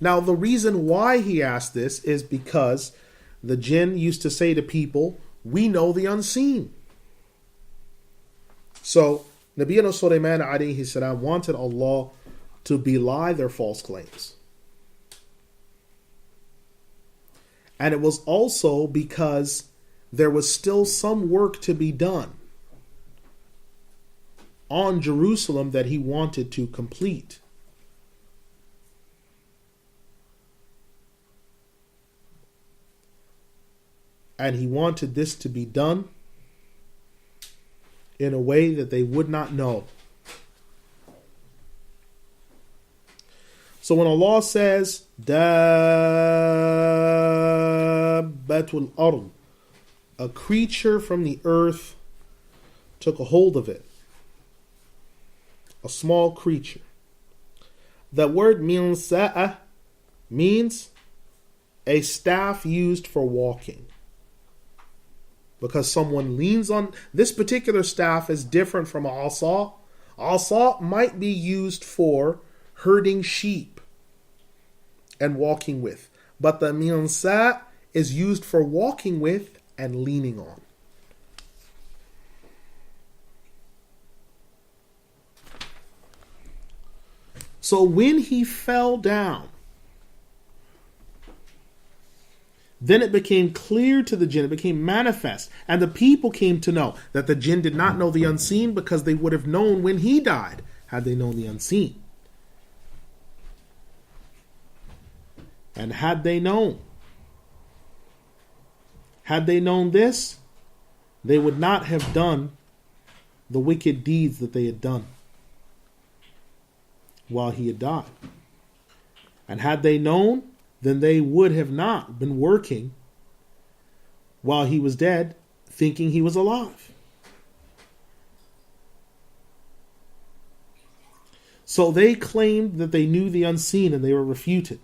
Now, the reason why he asked this is because the jinn used to say to people, We know the unseen. So, Nabiyyuna Sulaiman alayhi salam wanted Allah to belie their false claims. And it was also because there was still some work to be done on Jerusalem that he wanted to complete. And he wanted this to be done in a way that they would not know. So when Allah says, Dabbatul ard, a creature from the earth took a hold of it. A small creature. The word minsa'a means a staff used for walking. Because someone leans on this particular staff is different from asa. Asa might be used for herding sheep and walking with. But the minsa is used for walking with and leaning on. So when he fell down, then it became clear to the jinn, it became manifest, and the people came to know that the jinn did not know the unseen because they would have known when he died had they known the unseen. And had they known this, they would not have done the wicked deeds that they had done while he had died. And had they known, then they would have not been working while he was dead, thinking he was alive. So they claimed that they knew the unseen and they were refuted.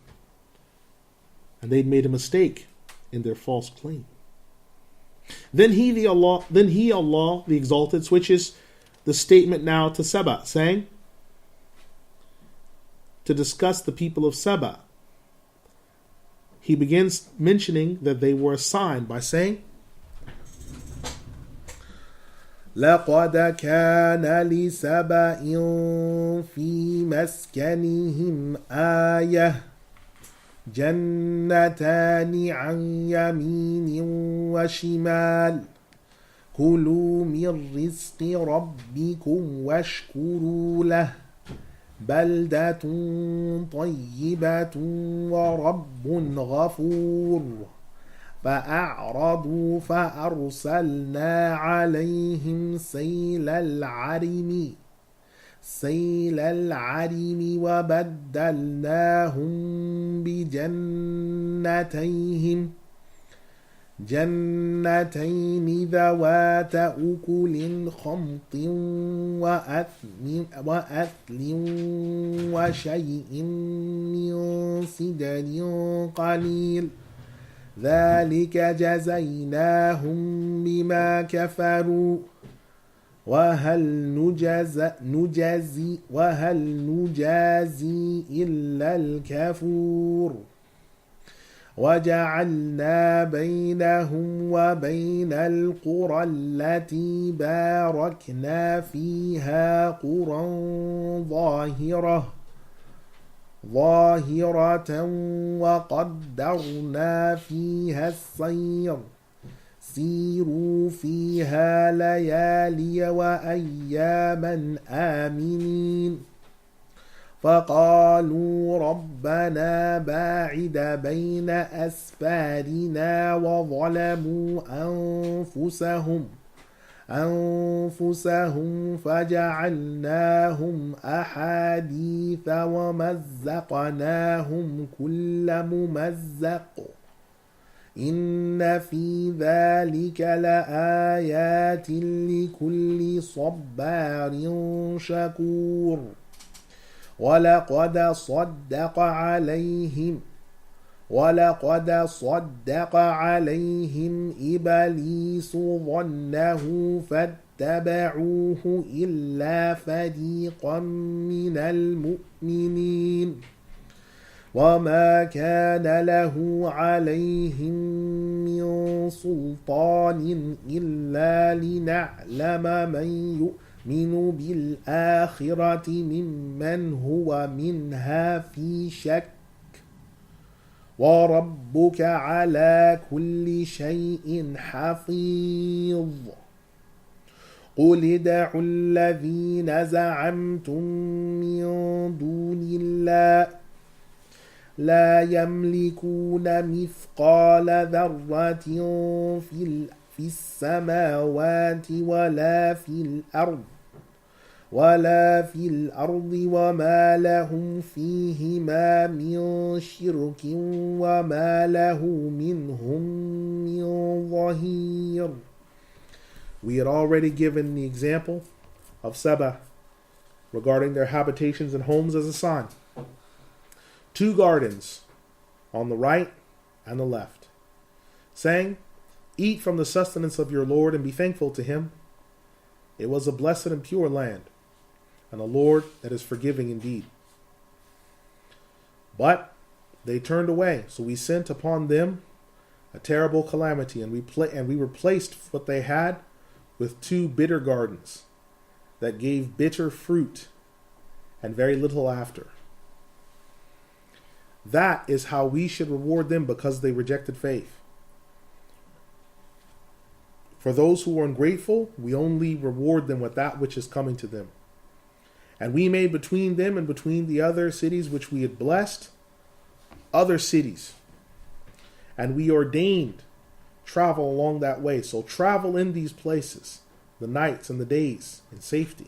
And they'd made a mistake in their false claim. Then Allah, the Exalted, switches the statement now to Saba, saying, to discuss the people of Saba. He begins mentioning that they were assigned by saying, لَقَدْ كَانَ لِسَبَإٍ فِي مَسْكَنِهِمْ آيَةٌ جَنَّتَانِ عَنْ يَمِينٍ وَشِمَالٍ كُلُوا مِنْ رِزْقِ رَبِّكُمْ وَاشْكُرُوا لَهُ بلدة طيبة ورب غفور فأعرضوا فأرسلنا عليهم سيل العرم وبدلناهم جنتين ذوات أكل خمط وأثل وشيء من سدر قليل ذلك جزيناهم بما كفروا وهل نجازي إلا الكفور وجعلنا بينهم وبين القرى التي باركنا فيها قرى ظاهرة وقدرنا فيها السير سيروا فيها ليالي وأياما آمنين فقالوا ربنا باعد بين أسفارنا وظلموا أنفسهم فجعلناهم أحاديث ومزقناهم كل ممزق إن في ذلك لآيات لكل صبار شكور ولقد صدق عليهم إبليس ظنه فاتبعوه إلا فريقا من المؤمنين وما كان له عليهم من سلطان إلا لنعلم من يؤمن بالآخرة ممن هو منها في شك وربك على كل شيء حفيظ قل ادعوا الذين زعمتم من دون الله لا يملكون مثقال ذرة في السماوات ولا في الأرض وما لهم فيهما من شرك وما له منهم من ظهير. We had already given the example of Saba regarding their habitations and homes as a sign. 2 gardens on the right and the left, saying, eat from the sustenance of your Lord and be thankful to him. It was a blessed and pure land, and a Lord that is forgiving indeed. But they turned away, so we sent upon them a terrible calamity, and we replaced what they had with 2 bitter gardens that gave bitter fruit and very little after. That is how we should reward them because they rejected faith. For those who are ungrateful, we only reward them with that which is coming to them. And we made between them and between the other cities which we had blessed, other cities. And we ordained travel along that way. So travel in these places, the nights and the days, in safety.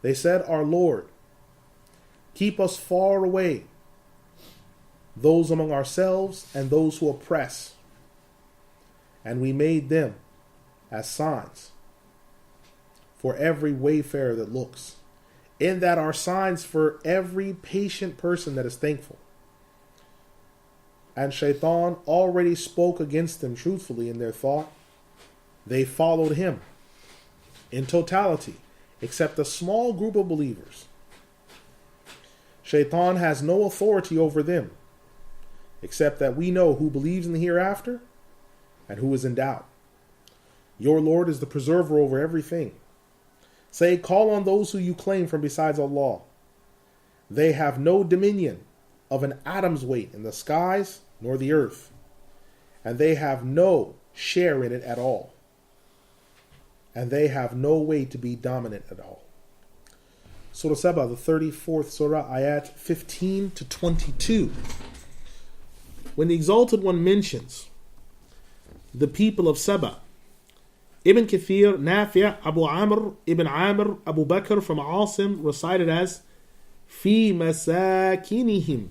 They said, our Lord, keep us far away, those among ourselves and those who oppress. And we made them as signs for every wayfarer that looks, in that are signs for every patient person that is thankful. And Shaitan already spoke against them truthfully in their thought. They followed him in totality, except a small group of believers. Shaitan has no authority over them, except that we know who believes in the hereafter and who is in doubt. Your Lord is the preserver over everything. Say, call on those who you claim from besides Allah. They have no dominion of an atom's weight in the skies nor the earth, and they have no share in it at all, and they have no way to be dominant at all. Surah Saba, the 34th Surah, ayat 15 to 22. When the Exalted One mentions the people of Saba, Ibn Kathir, Nafi', Abu Amr, Ibn Amr, Abu Bakr from Asim recited as Fi masakinihim,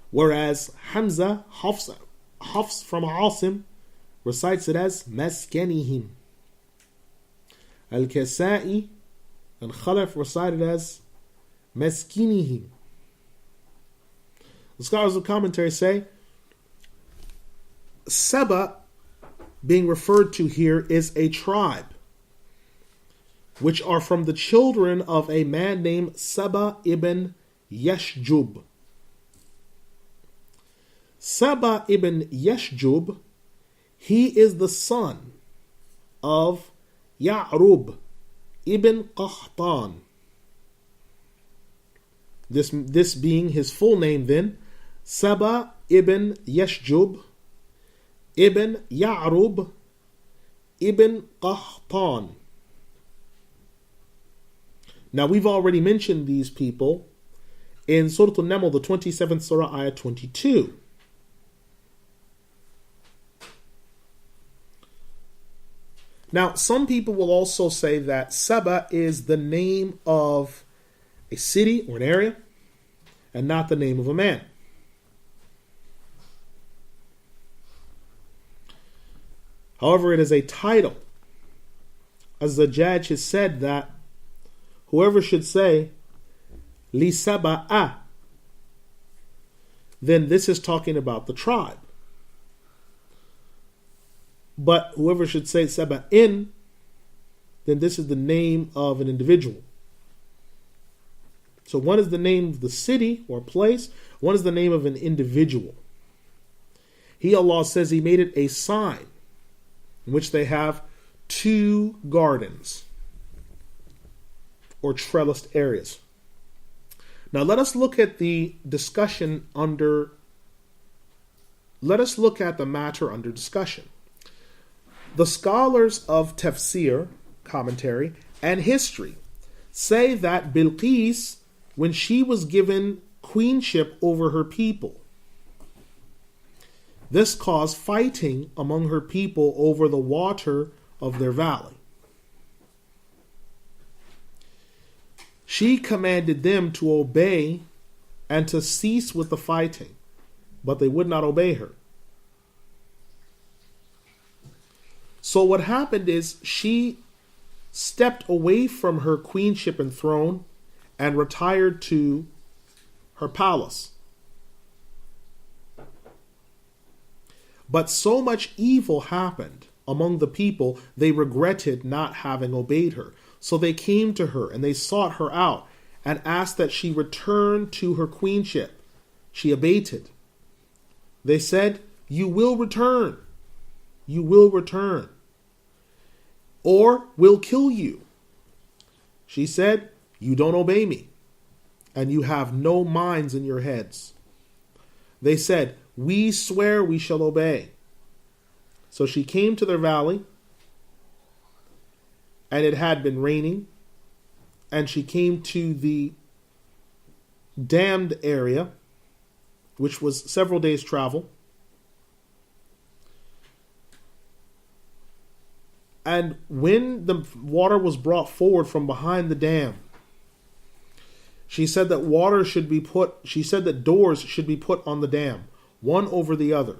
whereas Hamza, Hafs from Asim recites it as Maskanihim. Al-Kasa'i and Khalaf recited as Maskinihim. The scholars of commentary say Saba being referred to here is a tribe which are from the children of a man named Saba ibn Yashjub. Saba ibn Yashjub, he is the son of Ya'rub ibn Qahtan. This being his full name then, Saba ibn Yashjub ibn Ya'rub ibn Qahtan. Now we've already mentioned these people in Surah An-Naml, the 27th Surah, ayah 22. Now, some people will also say that Saba is the name of a city or an area and not the name of a man. However, it is a title. As the judge has said that whoever should say Li Saba'a, then this is talking about the tribe. But whoever should say Saba'in, then this is the name of an individual. So one is the name of the city or place, one is the name of an individual. He, Allah, says He made it a sign in which they have 2 gardens or trellised areas. Now let us look at the discussion under, let us look at the matter under discussion. The scholars of Tafsir, commentary, and history say that Bilqis, when she was given queenship over her people, this caused fighting among her people over the water of their valley. She commanded them to obey and to cease with the fighting, but they would not obey her. So what happened is she stepped away from her queenship and throne and retired to her palace. But so much evil happened among the people, they regretted not having obeyed her. So they came to her and they sought her out and asked that she return to her queenship. She abated. They said, "You will return. You will return. Or we'll kill you." She said, "You don't obey me, and you have no minds in your heads." They said, "We swear we shall obey." So she came to their valley, and it had been raining, and she came to the dammed area, which was several days' travel. And when the water was brought forward from behind the dam, she said that doors should be put on the dam, one over the other.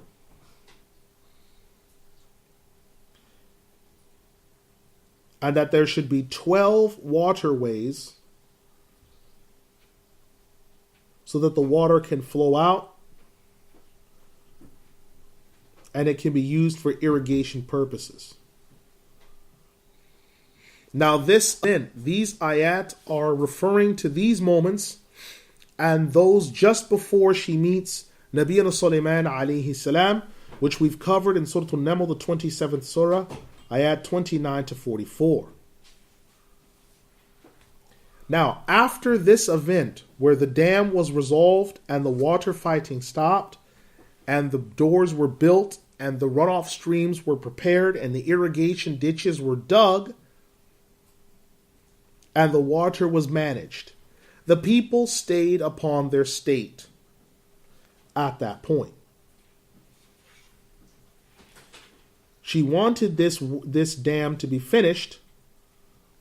And that there should be 12 waterways so that the water can flow out and it can be used for irrigation purposes. Now these ayat are referring to these moments and those just before she meets Nabiyana Sulaiman alayhi salam, which we've covered in Surah An-Naml, the 27th surah, ayat 29 to 44. Now, after this event where the dam was resolved and the water fighting stopped and the doors were built and the runoff streams were prepared and the irrigation ditches were dug and the water was managed, the people stayed upon their state at that point. She wanted this dam to be finished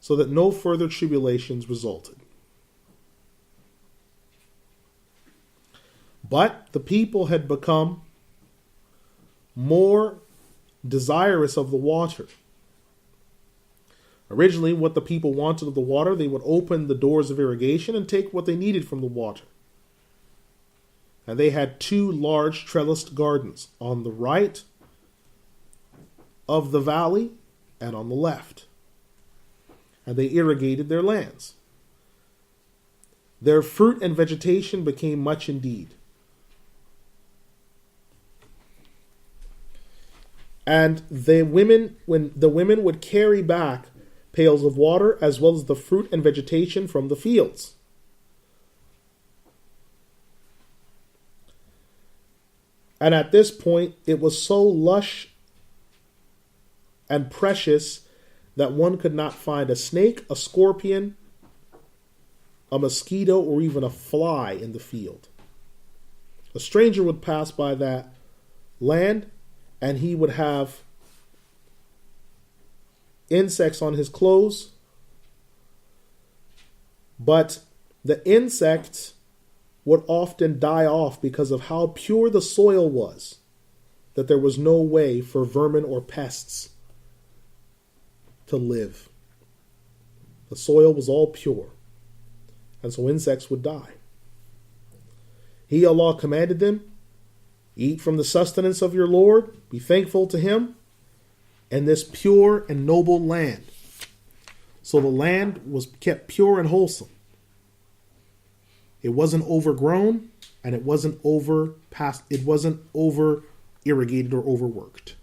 so that no further tribulations resulted. But the people had become more desirous of the water. Originally, what the people wanted of the water, they would open the doors of irrigation and take what they needed from the water. And they had 2 large trellised gardens on the right of the valley and on the left. And they irrigated their lands. Their fruit and vegetation became much indeed. And when the women would carry back pails of water as well as the fruit and vegetation from the fields. And at this point, it was so lush and precious that one could not find a snake, a scorpion, a mosquito, or even a fly in the field. A stranger would pass by that land and he would have insects on his clothes, but the insects would often die off because of how pure the soil was, that there was no way for vermin or pests to live. The soil was all pure, and so insects would die. He, Allah, commanded them, eat from the sustenance of your Lord, be thankful to Him, and this pure and noble land. So the land was kept pure and wholesome. It wasn't overgrown, and it wasn't over irrigated or overworked.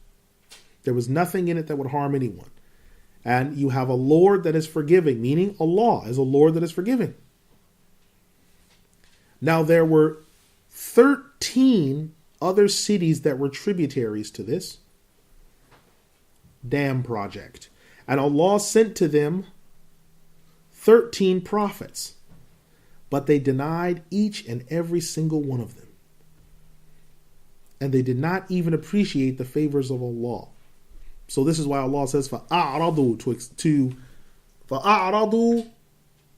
There was nothing in it that would harm anyone. And you have a Lord that is forgiving, meaning Allah is a Lord that is forgiving. Now there were 13 other cities that were tributaries to this dam project. And Allah sent to them 13 prophets. But they denied each and every single one of them. And they did not even appreciate the favors of Allah. So this is why Allah says, فَأَعْرَضُوا فَأَعْرَضُوا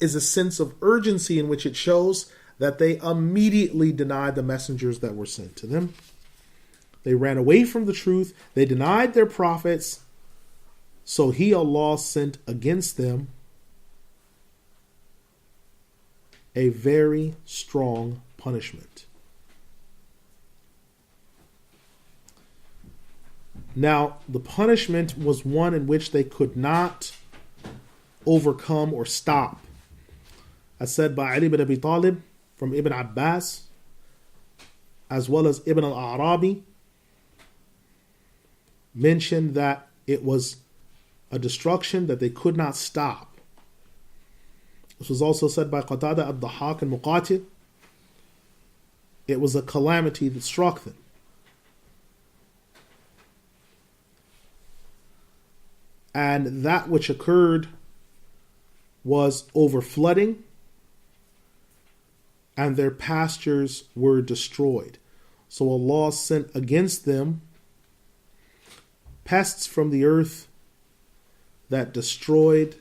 is a sense of urgency in which it shows that they immediately denied the messengers that were sent to them. They ran away from the truth. They denied their prophets. So He, Allah, sent against them a very strong punishment. Now, the punishment was one in which they could not overcome or stop. As said by Ali ibn Abi Talib from Ibn Abbas, as well as Ibn al-Arabi, mentioned that it was a destruction that they could not stop. This was also said by Qatada, Ad-Dahhak, and Muqatil. It was a calamity that struck them. And that which occurred was overflooding, and their pastures were destroyed. So Allah sent against them pests from the earth that destroyed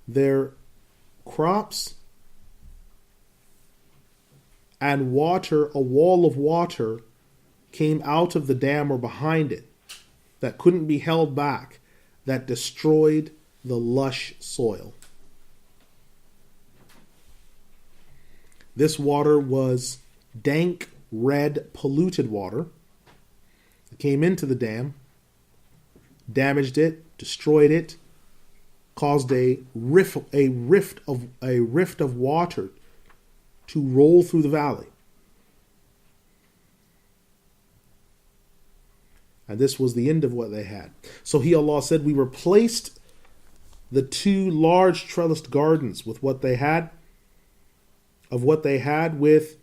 their crops, and water, a wall of water, came out of the dam or behind it that couldn't be held back, that destroyed the lush soil. This water was dank, red, polluted water. It came into the dam, damaged it, destroyed it, caused a rift of water to roll through the valley. And this was the end of what they had. So He, Allah, said, we replaced the two large trellised gardens with what they had, with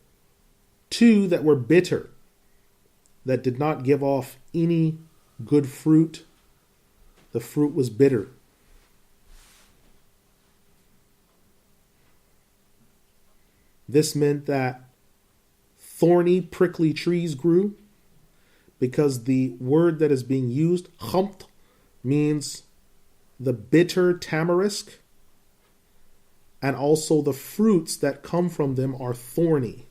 two that were bitter, that did not give off any good fruit. The fruit was bitter. This meant that thorny, prickly trees grew, because the word that is being used, khamt, means the bitter tamarisk, and also the fruits that come from them are thorny.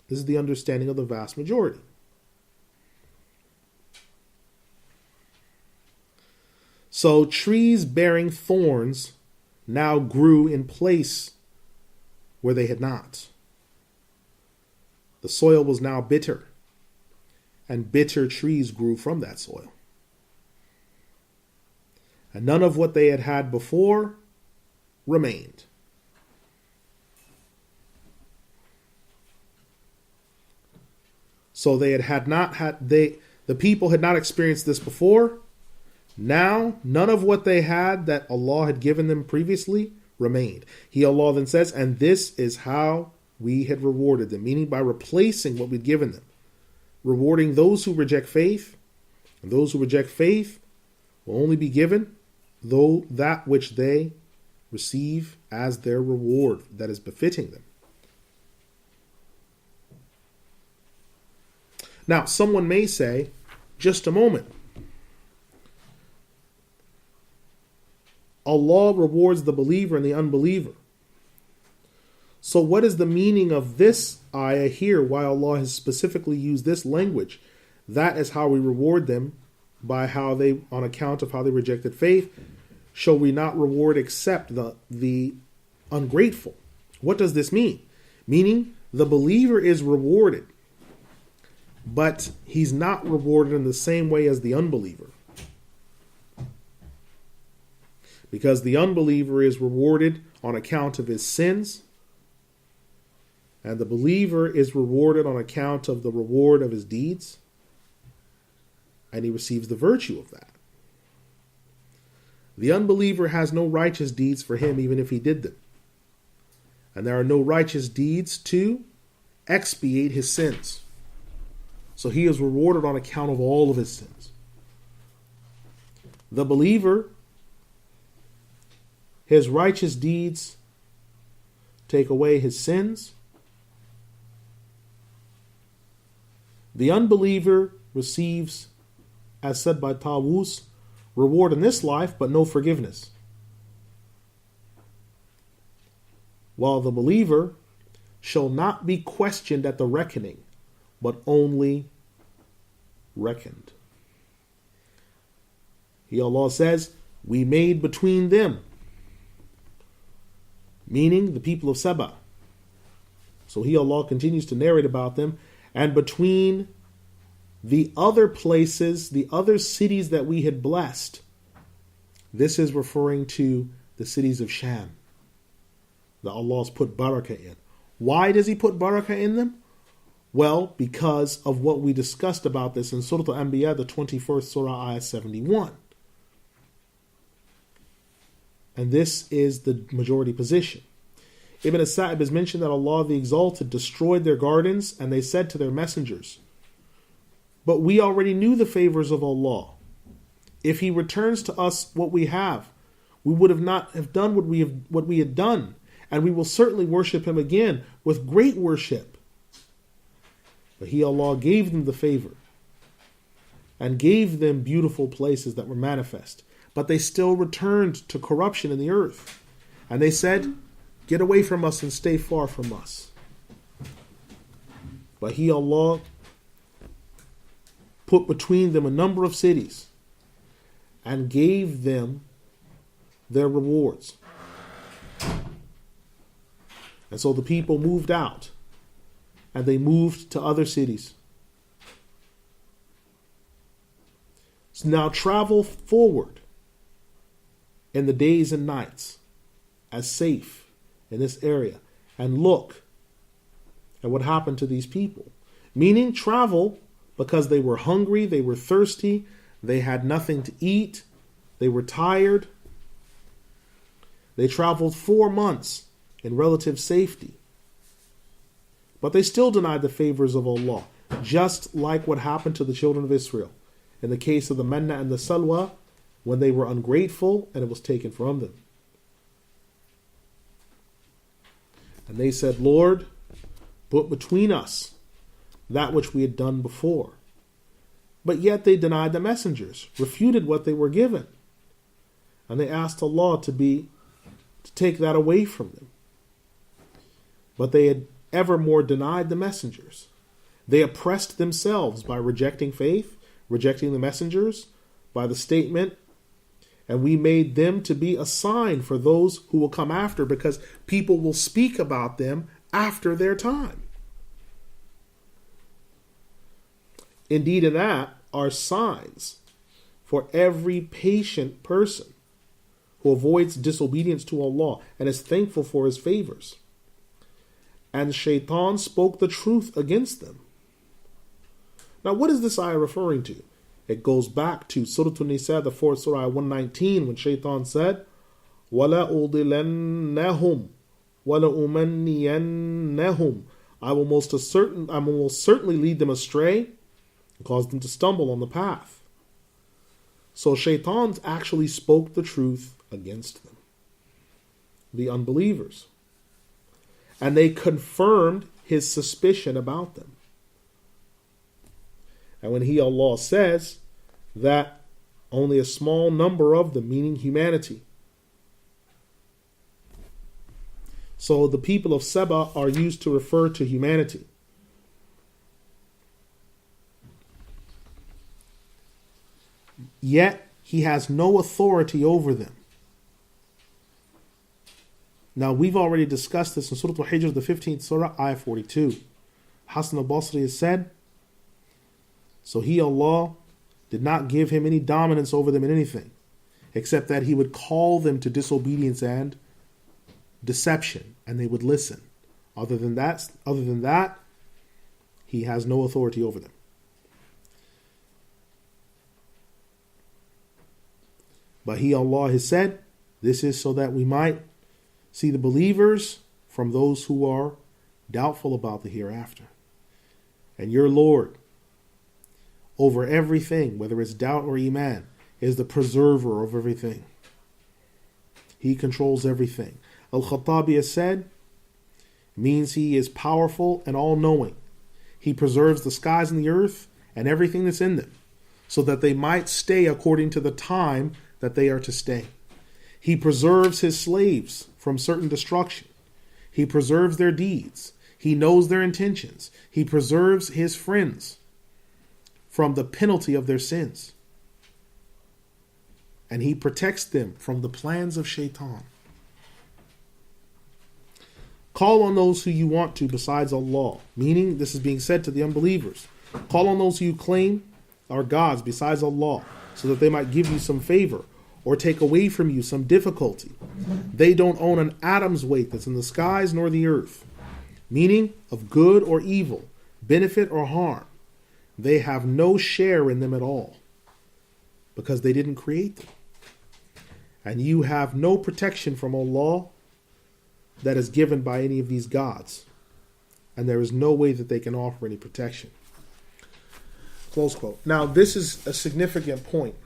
This is the understanding of the vast majority. So trees bearing thorns now grew in place where they had not. The soil was now bitter, and bitter trees grew from that soil. And none of what they had had before remained. So the people had not experienced this before. Now, none of what they had that Allah had given them previously remained. He, Allah, then says, and this is how we had rewarded them, meaning by replacing what we'd given them, rewarding those who reject faith, and those who reject faith will only be given though that which they receive as their reward that is befitting them. Now, someone may say, just a moment, Allah rewards the believer and the unbeliever. So what is the meaning of this ayah here? Why Allah has specifically used this language? That is how we reward them, by how they, on account of how they rejected faith. Shall we not reward except the ungrateful? What does this mean? Meaning the believer is rewarded, but he's not rewarded in the same way as the unbeliever. Because the unbeliever is rewarded on account of his sins, and the believer is rewarded on account of the reward of his deeds, and he receives the virtue of that. The unbeliever has no righteous deeds for him, even if he did them. And there are no righteous deeds to expiate his sins. So he is rewarded on account of all of his sins. The believer, his righteous deeds take away his sins. The unbeliever receives, as said by Tawus, reward in this life, but no forgiveness. While the believer shall not be questioned at the reckoning, but only reckoned. He, Allah says, we made between them, meaning the people of Saba. So He, Allah, continues to narrate about them, and between the other places, the other cities that we had blessed. This is referring to the cities of Sham that Allah's put barakah in. Why does He put barakah in them? Well, because of what we discussed about this in Surah Al-Anbiya, the 21st Surah, ayat 71. And this is the majority position. Ibn As-Sa'ib has mentioned that Allah the Exalted destroyed their gardens, and they said to their messengers, but we already knew the favors of Allah. If He returns to us what we have, we would have not have done what we had done, and we will certainly worship Him again with great worship. But He, Allah, gave them the favor and gave them beautiful places that were manifest. But they still returned to corruption in the earth. And they said, get away from us and stay far from us. But He, Allah, put between them a number of cities and gave them their rewards. And so the people moved out and they moved to other cities. So now travel forward in the days and nights as safe in this area and look at what happened to these people. Meaning travel because they were hungry, they were thirsty, they had nothing to eat, they were tired. They traveled 4 months in relative safety. But they still denied the favors of Allah, just like what happened to the children of Israel in the case of the manna and the salwa, when they were ungrateful and it was taken from them. And they said, Lord, put between us that which we had done before. But yet they denied the messengers, refuted what they were given. And they asked Allah to take that away from them. But they had evermore denied the messengers. They oppressed themselves by rejecting faith, rejecting the messengers, by the statement, and we made them to be a sign for those who will come after, because people will speak about them after their time. Indeed, in that are signs for every patient person who avoids disobedience to Allah and is thankful for His favors. And Shaitan spoke the truth against them. Now, what is this ayah referring to? It goes back to Surah An-Nisa, the 4th Surah, 119, when Shaitan said, وَلَا أُضِلَنَّهُمْ وَلَا أُمَنِّيَنَّهُمْ I will most certainly lead them astray and cause them to stumble on the path. So Shaitan actually spoke the truth against them, the unbelievers. And they confirmed his suspicion about them. And when He, Allah, says that only a small number of them, meaning humanity. So the people of Saba are used to refer to humanity. Yet He has no authority over them. Now, we've already discussed this in Surah Al-Hijr, the 15th Surah, ayah 42. Hasan al-Basri has said, so He, Allah, did not give him any dominance over them in anything. except that he would call them to disobedience and deception, and they would listen. Other than that, he has no authority over them. But he, Allah, has said, this is so that we might see the believers from those who are doubtful about the hereafter. And your Lord, over everything, whether it's doubt or iman, is the preserver of everything. He controls everything. Al-Khattabi has said, means he is powerful and all-knowing. He preserves the skies and the earth and everything that's in them, so that they might stay according to the time that they are to stay. He preserves his slaves from certain destruction. He preserves their deeds. He knows their intentions. He preserves his friends from the penalty of their sins. And he protects them from the plans of shaitan. Call on those who you want to besides Allah. Meaning, this is being said to the unbelievers. Call on those who you claim are gods besides Allah, so that they might give you some favor or take away from you some difficulty. They don't own an atom's weight that's in the skies nor the earth. Meaning, of good or evil, benefit or harm. They have no share in them at all, because they didn't create them. And you have no protection from Allah that is given by any of these gods. And there is no way that they can offer any protection. Close quote. Now, this is a significant point.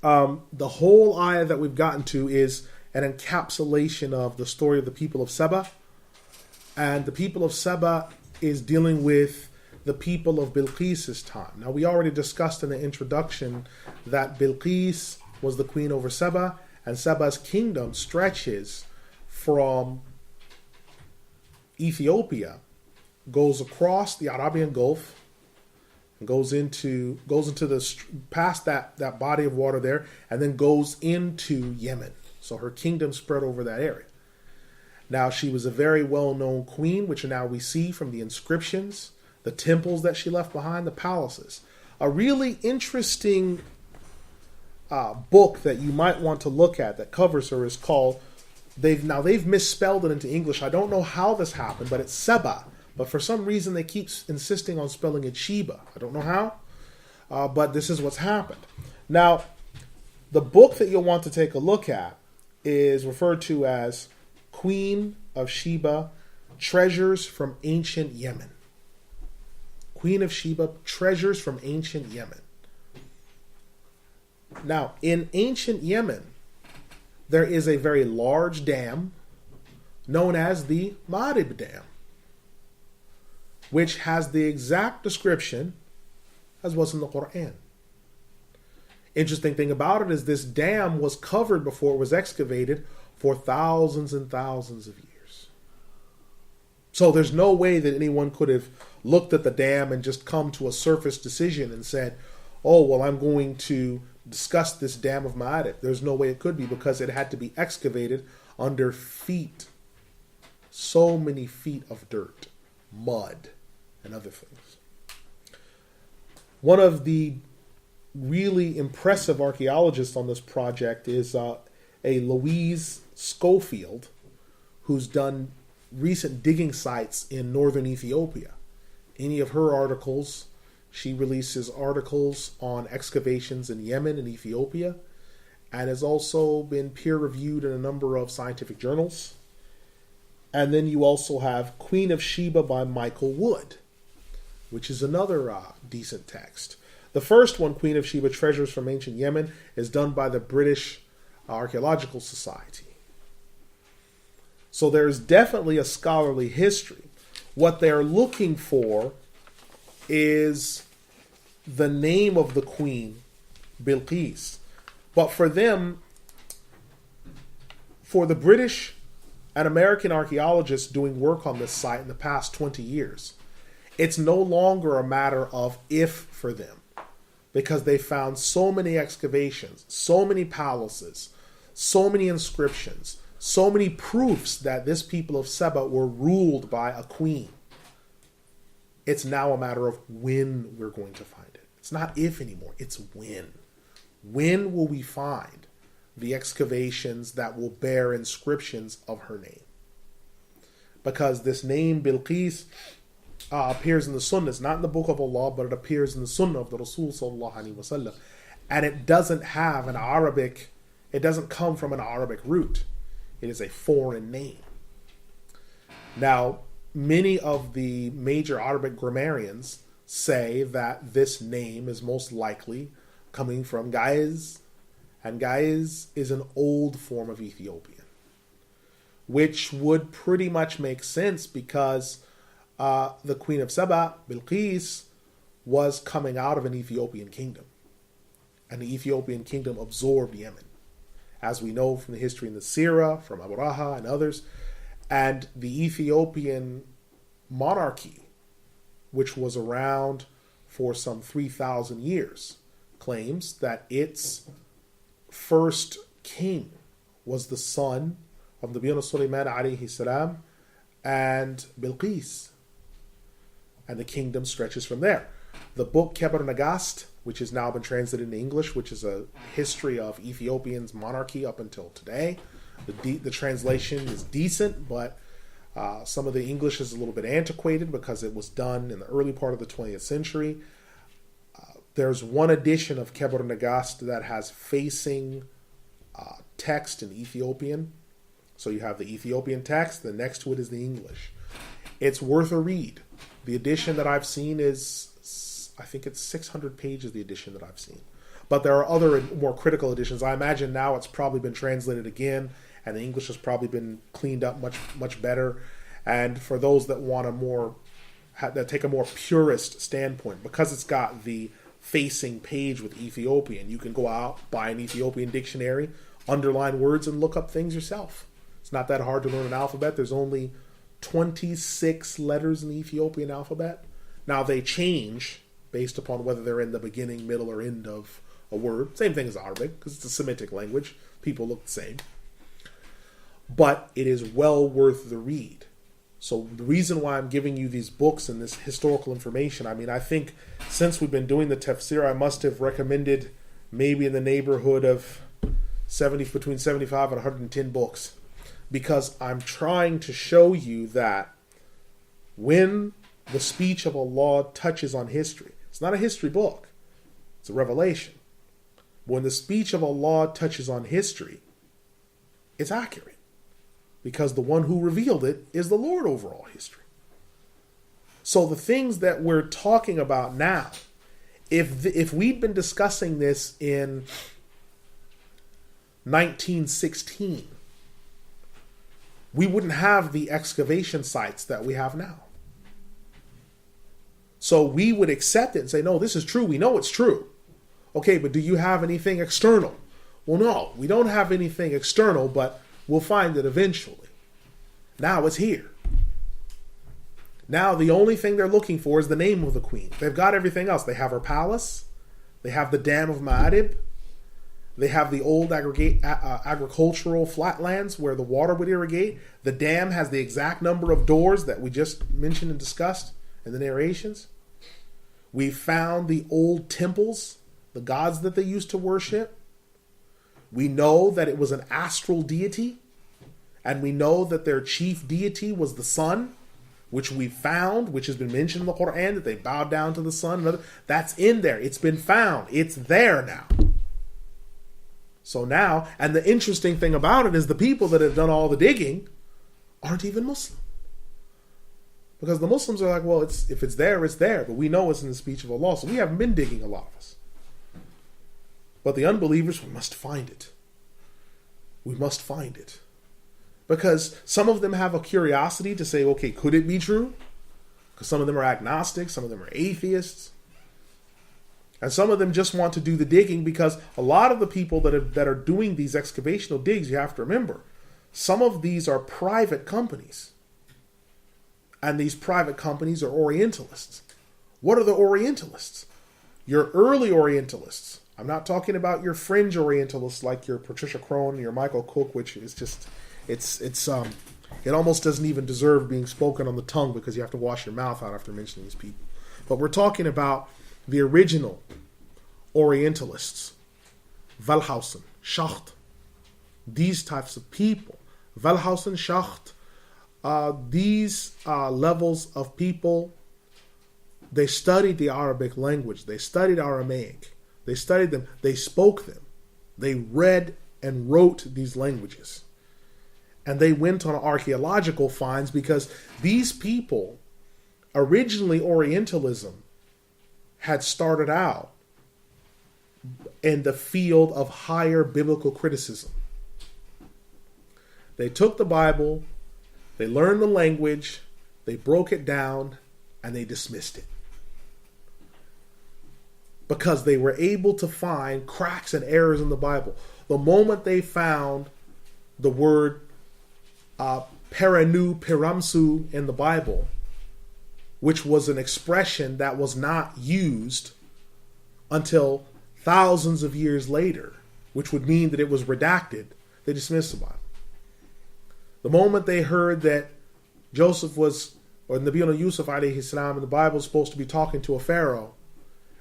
The whole ayah that we've gotten to is an encapsulation of the story of the people of Saba. And the people of Saba is dealing with the people of Bilqis's time. Now, we already discussed in the introduction that Bilqis was the queen over Saba, and Saba's kingdom stretches from Ethiopia, goes across the Arabian Gulf, and goes into past that body of water there, and then goes into Yemen. So her kingdom spread over that area. Now, she was a very well-known queen, which now we see from the inscriptions, the temples that she left behind, the palaces. A really interesting book that you might want to look at that covers her is called, they've misspelled it into English. I don't know how this happened, but it's Saba. But for some reason, they keep insisting on spelling it Sheba. I don't know how, but this is what's happened. Now, the book that you'll want to take a look at is referred to as Queen of Sheba, Treasures from Ancient Yemen. Queen of Sheba, Treasures from Ancient Yemen. Now, in ancient Yemen, there is a very large dam known as the Ma'rib Dam, which has the exact description as what's in the Qur'an. Interesting thing about it is this dam was covered before it was excavated for thousands and thousands of years. So there's no way that anyone could have looked at the dam and just come to a surface decision and said, oh, well, I'm going to discuss this dam of Ma'arib. There's no way it could be, because it had to be excavated under feet. So many feet of dirt, mud, and other things. One of the really impressive archaeologists on this project is a Louise Schofield, who's done recent digging sites in northern Ethiopia. Any of her articles, she releases articles on excavations in Yemen and Ethiopia, and has also been peer-reviewed in a number of scientific journals. And then you also have Queen of Sheba by Michael Wood, which is another decent text. The first one, Queen of Sheba, Treasures from Ancient Yemen, is done by the British Archaeological Society. So there's definitely a scholarly history. What they're looking for is the name of the queen, Bilqis. But for them, for the British and American archaeologists doing work on this site in the past 20 years, it's no longer a matter of if for them, because they found so many excavations, so many palaces, so many inscriptions, so many proofs that this people of Saba were ruled by a queen. It's now a matter of when we're going to find it. It's not if anymore, it's when. When will we find the excavations that will bear inscriptions of her name. Because this name Bilqis appears in the Sunnah. It's not in the Book of Allah, but it appears in the Sunnah of the Rasul sallallahu alaihi wasallam. And it doesn't have an Arabic, it doesn't come from an Arabic root. It is a foreign name. Now, many of the major Arabic grammarians say that this name is most likely coming from Gaiz, and Gaiz is an old form of Ethiopian, which would pretty much make sense because the Queen of Saba, Bilqis, was coming out of an Ethiopian kingdom, and the Ethiopian kingdom absorbed Yemen, as we know from the history in the Sirah, from Abdur-Rahman and others. And the Ethiopian monarchy, which was around for some 3,000 years, claims that its first king was the son of the Nabi Sulaiman alayhi salam and Bilqis. And the kingdom stretches from there. The book Kebr Nagast, which has now been translated into English, which is a history of Ethiopia's monarchy up until today. The translation is decent, but some of the English is a little bit antiquated because it was done in the early part of the 20th century. There's one edition of Kebr Nagast that has facing text in Ethiopian. So you have the Ethiopian text, then next to it is the English. It's worth a read. The edition that I've seen is, I think it's 600 pages, the edition that I've seen. But there are other more critical editions. I imagine now it's probably been translated again, and the English has probably been cleaned up much better. And for those that want that take a more purist standpoint, because it's got the facing page with Ethiopian, you can go out, buy an Ethiopian dictionary, underline words, and look up things yourself. It's not that hard to learn an alphabet. There's only 26 letters in the Ethiopian alphabet. Now they change based upon whether they're in the beginning, middle, or end of a word. Same thing as Arabic, because it's a Semitic language. People look the same. But it is well worth the read. So the reason why I'm giving you these books and this historical information, I think since we've been doing the Tafsir, I must have recommended maybe in the neighborhood of between 75 and 110 books. Because I'm trying to show you that when the speech of Allah touches on history, it's not a history book, it's a revelation. When the speech of Allah touches on history, it's accurate. Because the one who revealed it is the Lord over all history. So the things that we're talking about now, if we'd been discussing this in 1916, we wouldn't have the excavation sites that we have now. So we would accept it and say, no, this is true. We know it's true. Okay, but do you have anything external? Well, no, we don't have anything external, but we'll find it eventually. Now it's here. Now the only thing they're looking for is the name of the queen. They've got everything else. They have her palace. They have the dam of Ma'arib. They have the old agricultural flatlands where the water would irrigate. The dam has the exact number of doors that we just mentioned and discussed in the narrations. We found the old temples, the gods that they used to worship. We know that it was an astral deity. And we know that their chief deity was the sun, which we found, which has been mentioned in the Qur'an, that they bowed down to the sun. That's in there. It's been found. It's there now. So now, and the interesting thing about it is the people that have done all the digging aren't even Muslim. Because the Muslims are like, well, if it's there, it's there. But we know it's in the speech of Allah. So we haven't been digging, a lot of us. But the unbelievers, we must find it. We must find it. Because some of them have a curiosity to say, okay, could it be true? Because some of them are agnostics, some of them are atheists. And some of them just want to do the digging because a lot of the people that are doing these excavational digs, you have to remember, some of these are private companies. And these private companies are Orientalists. What are the Orientalists? Your early Orientalists. I'm not talking about your fringe Orientalists like your Patricia Crone, your Michael Cook, which is just, it almost doesn't even deserve being spoken on the tongue because you have to wash your mouth out after mentioning these people. But we're talking about the original Orientalists, Wellhausen, Schacht, these types of people, Wellhausen, Schacht, these levels of people, they studied the Arabic language. They studied Aramaic. They studied them. They spoke them. They read and wrote these languages. And they went on archaeological finds because these people, originally Orientalism, had started out in the field of higher biblical criticism. They took the Bible, they learned the language, they broke it down, and they dismissed it. Because they were able to find cracks and errors in the Bible. The moment they found the word peranu, piramsu in the Bible, which was an expression that was not used until thousands of years later, which would mean that it was redacted, they dismissed the Bible. The moment they heard that Joseph was, or Nabi Yusuf alayhi salam in the Bible is supposed to be talking to a pharaoh,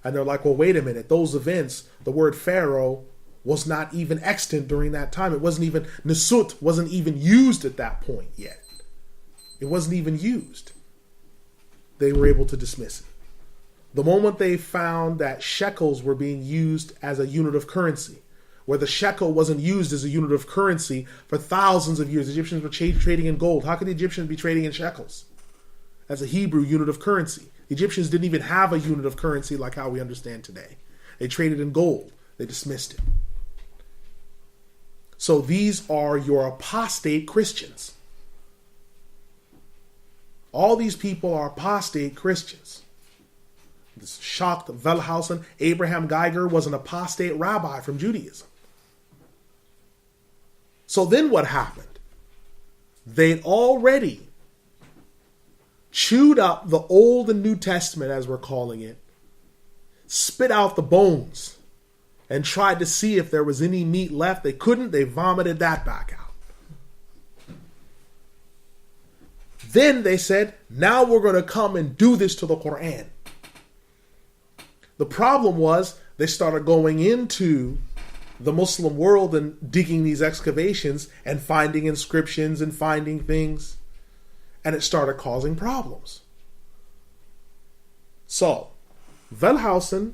and they're like, well, wait a minute, those events, the word pharaoh was not even extant during that time. It wasn't even, Nesut wasn't even used at that point yet. It wasn't even used. They were able to dismiss it. The moment they found that shekels were being used as a unit of currency, where the shekel wasn't used as a unit of currency for thousands of years. The Egyptians were trading in gold. How could the Egyptians be trading in shekels as a Hebrew unit of currency? The Egyptians didn't even have a unit of currency like how we understand today. They traded in gold. They dismissed it. So these are your apostate Christians. All these people are apostate Christians. This shocked Wellhausen. Abraham Geiger was an apostate rabbi from Judaism. So then what happened? They'd already chewed up the Old and New Testament, as we're calling it, spit out the bones, and tried to see if there was any meat left. They couldn't. They vomited that back out. Then they said, now we're going to come and do this to the Qur'an. The problem was they started going into the Muslim world and digging these excavations and finding inscriptions and finding things. And it started causing problems. So, Wellhausen,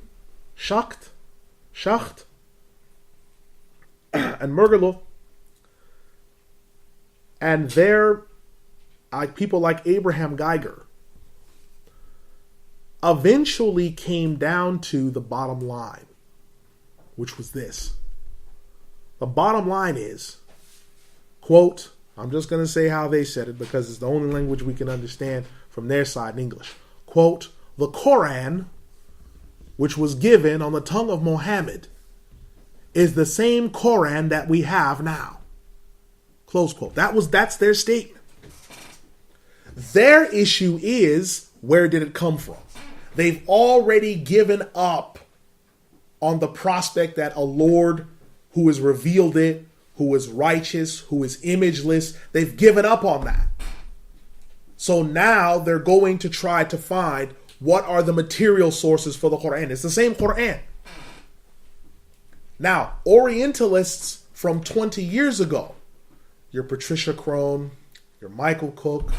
Schacht, and Mergelov, and their people like Abraham Geiger, eventually came down to the bottom line, which was this. The bottom line is, quote, I'm just going to say how they said it because it's the only language we can understand from their side in English. Quote, the Quran, which was given on the tongue of Muhammad, is the same Quran that we have now. Close quote. That's their statement. Their issue is, where did it come from? They've already given up on the prospect that a Lord who has revealed it, who is righteous, who is imageless, they've given up on that. So now they're going to try to find what are the material sources for the Quran. It's the same Quran. Now, Orientalists from 20 years ago, your Patricia Crone, your Michael Cook,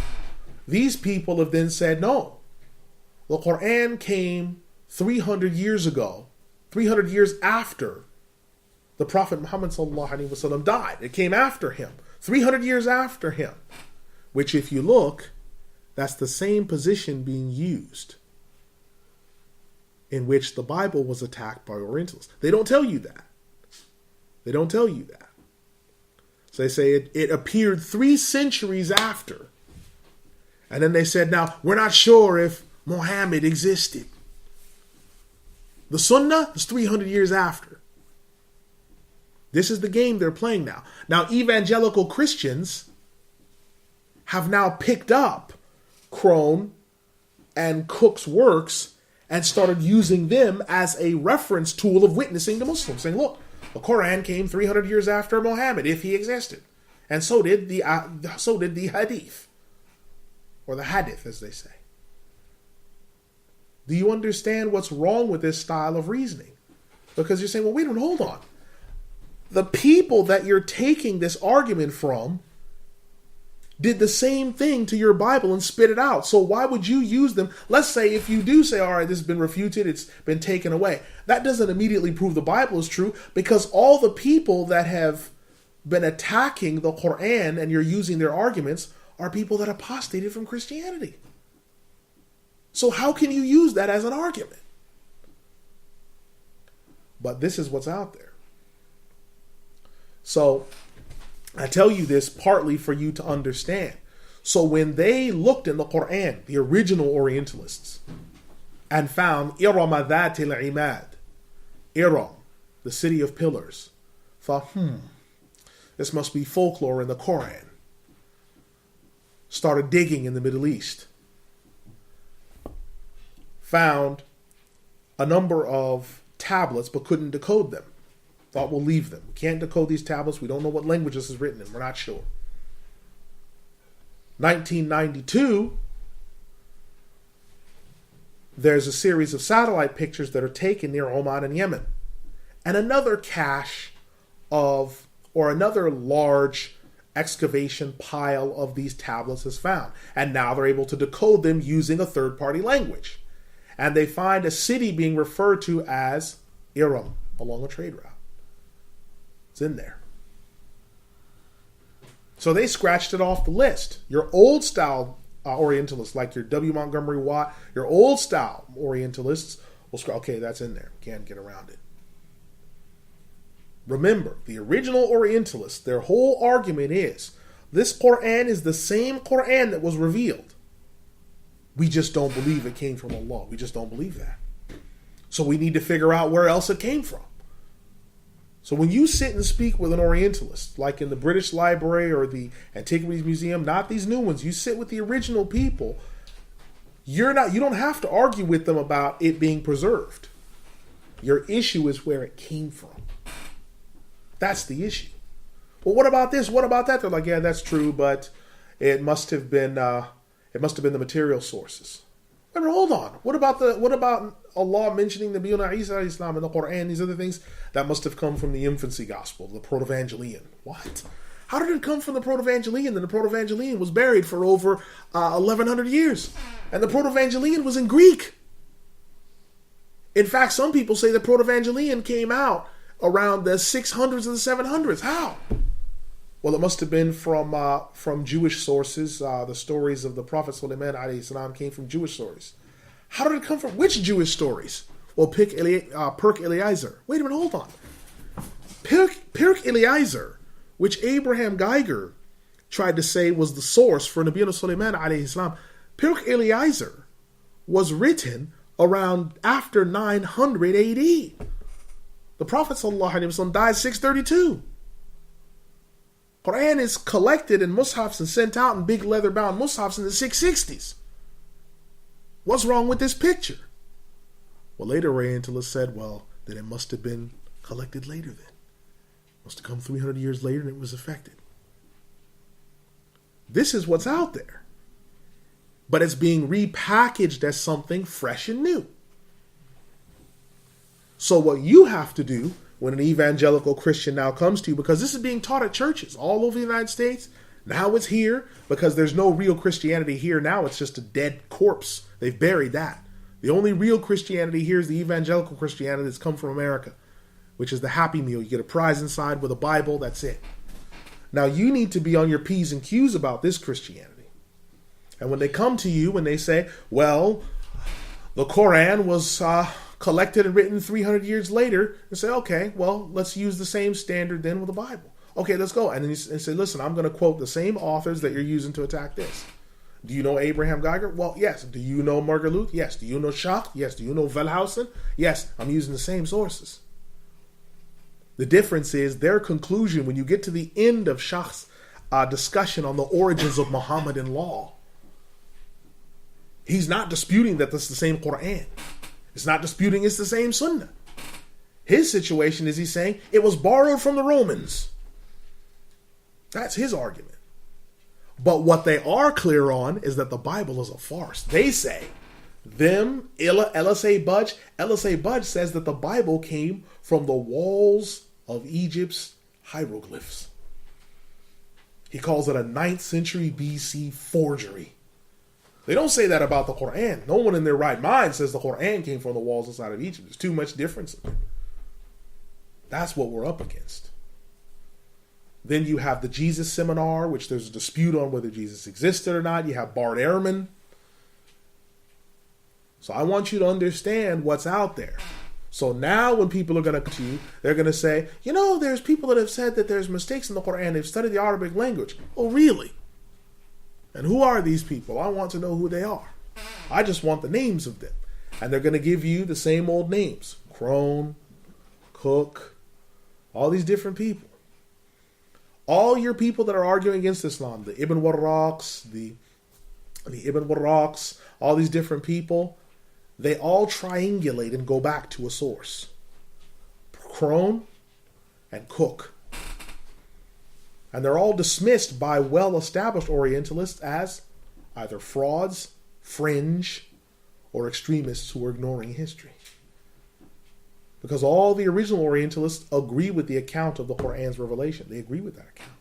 these people have then said, no, the Quran came 300 years ago, 300 years after the Prophet Muhammad ﷺ died. It came after him, 300 years after him, which if you look, that's the same position being used in which the Bible was attacked by Orientalists. They don't tell you that. They don't tell you that. So they say it appeared 3 centuries after. And then they said, now, we're not sure if Muhammad existed. The Sunnah is 300 years after. This is the game they're playing now. Now, evangelical Christians have now picked up Crone and Cook's works and started using them as a reference tool of witnessing to Muslims, saying, look, the Quran came 300 years after Muhammad, if he existed. And so did the hadith, or the hadith, as they say. Do you understand what's wrong with this style of reasoning? Because you're saying, well, wait a minute, hold on. the people that you're taking this argument from did the same thing to your Bible and spit it out. So why would you use them? Let's say if you do say, all right, this has been refuted, it's been taken away. That doesn't immediately prove the Bible is true, because all the people that have been attacking the Qur'an and you're using their arguments are people that apostated from Christianity. So how can you use that as an argument? But this is what's out there. So I tell you this partly for you to understand. So when they looked in the Qur'an, the original Orientalists, and found Iram Dhatil Imad, Iram, the city of pillars, thought, this must be folklore in the Qur'an. Started digging in the Middle East. Found a number of tablets but couldn't decode them. Thought we'll leave them. We can't decode these tablets. We don't know what language this is written in. We're not sure. 1992, there's a series of satellite pictures that are taken near Oman and Yemen. And another cache of, or another large excavation pile of these tablets is found. And now they're able to decode them using a third-party language. And they find a city being referred to as Iram along a trade route. It's in there. So they scratched it off the list. Your old style Orientalists, like your W. Montgomery Watt, your old style Orientalists will scratch, okay, that's in there. Can't get around it. Remember, the original Orientalists, their whole argument is, this Qur'an is the same Qur'an that was revealed. We just don't believe it came from Allah. We just don't believe that. So we need to figure out where else it came from. So when you sit and speak with an Orientalist, like in the British Library or the Antiquities Museum, not these new ones, you sit with the original people, you don't have to argue with them about it being preserved. Your issue is where it came from. That's the issue. Well, what about this? What about that? They're like, yeah, that's true, but it must have been the material sources. But hold on. What about Allah mentioning the Nabiyyuna Isa alayhi salam in the Quran, these other things? That must have come from the infancy gospel, the Protevangelion. What? How did it come from the Protevangelion? Then the Protevangelion was buried for over 1,100 years. And the Protevangelion was in Greek. In fact, some people say the Protevangelion came out around the 600s and the 700s. How? Well, it must have been from Jewish sources. The stories of the Prophet Sulaiman alayhi salam came from Jewish stories. How did it come from? Which Jewish stories? Well, Pirk Eliezer. Wait a minute, hold on. Pirk Eliezer, which Abraham Geiger tried to say was the source for Nabiyyuna Sulaiman alayhi salam, Pirk Eliezer was written around after 900 AD. The Prophet sallallahu alaihi wasallam died 632. Quran is collected in mushafs and sent out in big leather-bound mushafs in the 660s. What's wrong with this picture? Well, later Orientalists said, well, then it must have been collected later then. It must have come 300 years later and it was affected. This is what's out there. But it's being repackaged as something fresh and new. So what you have to do when an evangelical Christian now comes to you, because this is being taught at churches all over the United States. Now it's here because there's no real Christianity here now. It's just a dead corpse. They've buried that. The only real Christianity here is the evangelical Christianity that's come from America, which is the Happy Meal. You get a prize inside with a Bible. That's it. Now you need to be on your P's and Q's about this Christianity. And when they come to you and they say, well, the Quran was collected and written 300 years later, and say, okay, well, let's use the same standard then with the Bible. Okay, let's go. And then you say, listen, I'm going to quote the same authors that you're using to attack this. Do you know Abraham Geiger? Well, yes. Do you know Margaret Luth? Yes. Do you know Schach? Yes. Do you know Wellhausen? Yes. I'm using the same sources. The difference is their conclusion when you get to the end of Schach's discussion on the origins of Muhammadan law. He's not disputing that this is the same Quran. It's not disputing it's the same Sunnah. His situation is he's saying it was borrowed from the Romans. That's his argument. But what they are clear on is that the Bible is a farce. They say, LSA Budge says that the Bible came from the walls of Egypt's hieroglyphs. He calls it a 9th century BC forgery. They don't say that about the Qur'an. No one in their right mind says the Qur'an came from the walls inside of Egypt. There's too much difference. That's what we're up against. Then you have the Jesus Seminar, which there's a dispute on whether Jesus existed or not. You have Bart Ehrman. So I want you to understand what's out there. So now when people are going to come to you, they're going to say, you know, there's people that have said that there's mistakes in the Quran. They've studied the Arabic language. Oh, really? And who are these people? I want to know who they are. I just want the names of them. And they're going to give you the same old names. Crone, Cook, all these different people. All your people that are arguing against Islam, the Ibn Warraqs, the Ibn Warraqs, all these different people, they all triangulate and go back to a source. Crone and Cook. And they're all dismissed by well-established Orientalists as either frauds, fringe, or extremists who are ignoring history. Because all the original Orientalists agree with the account of the Qur'an's revelation. They agree with that account.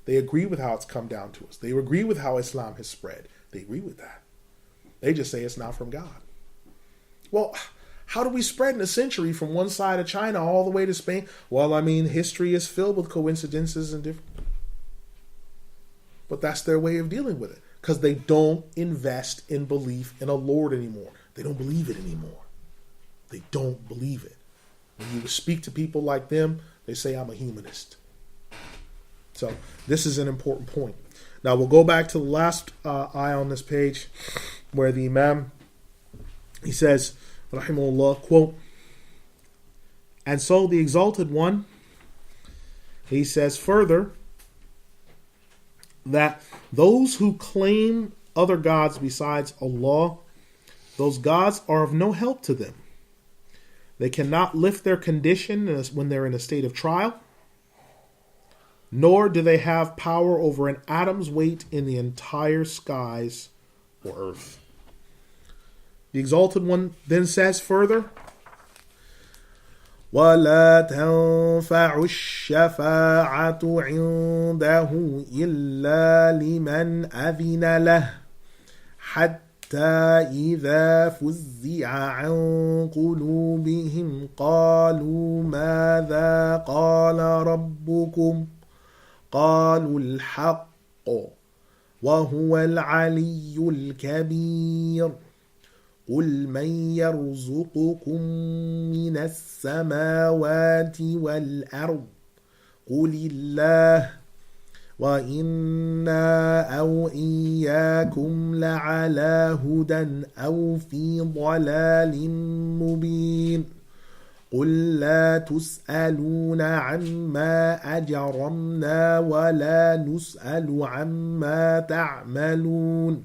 They agree with how it's come down to us. They agree with how Islam has spread. They agree with that. They just say it's not from God. Well, how do we spread in a century from one side of China all the way to Spain? Well, I mean, history is filled with coincidences and different. But that's their way of dealing with it. Because they don't invest in belief in a Lord anymore. They don't believe it anymore. They don't believe it. When you speak to people like them, they say, I'm a humanist. So this is an important point. Now we'll go back to the last ayah on this page where the Imam, he says, rahimahullah, quote, and so the Exalted One, he says further, that those who claim other gods besides Allah, those gods are of no help to them. They cannot lift their condition when they're in a state of trial, nor do they have power over an atom's weight in the entire skies or earth. The Exalted One then says further, وَلَا تَنْفَعُ الشَّفَاعَةُ عِنْدَهُ إِلَّا لِمَنْ أَذِنَ لَهُ حَتَّى إِذَا فُزِّعَ عَنْ قُلُوبِهِمْ قَالُوا مَاذَا قَالَ رَبُّكُمْ قَالُوا الْحَقَّ وَهُوَ الْعَلِيُّ الْكَبِيرُ قُلْ مَنْ يَرْزُقُكُمْ مِنَ السَّمَاوَاتِ وَالْأَرْضِ قُلِ اللَّهُ وَإِنَّا أَوْ إِيَّاكُمْ لَعَلَى هُدًى أَوْ فِي ضَلَالٍ مُبِينٍ قُلْ لَا تُسْأَلُونَ عَمَّا أَجْرَمْنَا وَلَا نُسْأَلُ عَمَّا تَعْمَلُونَ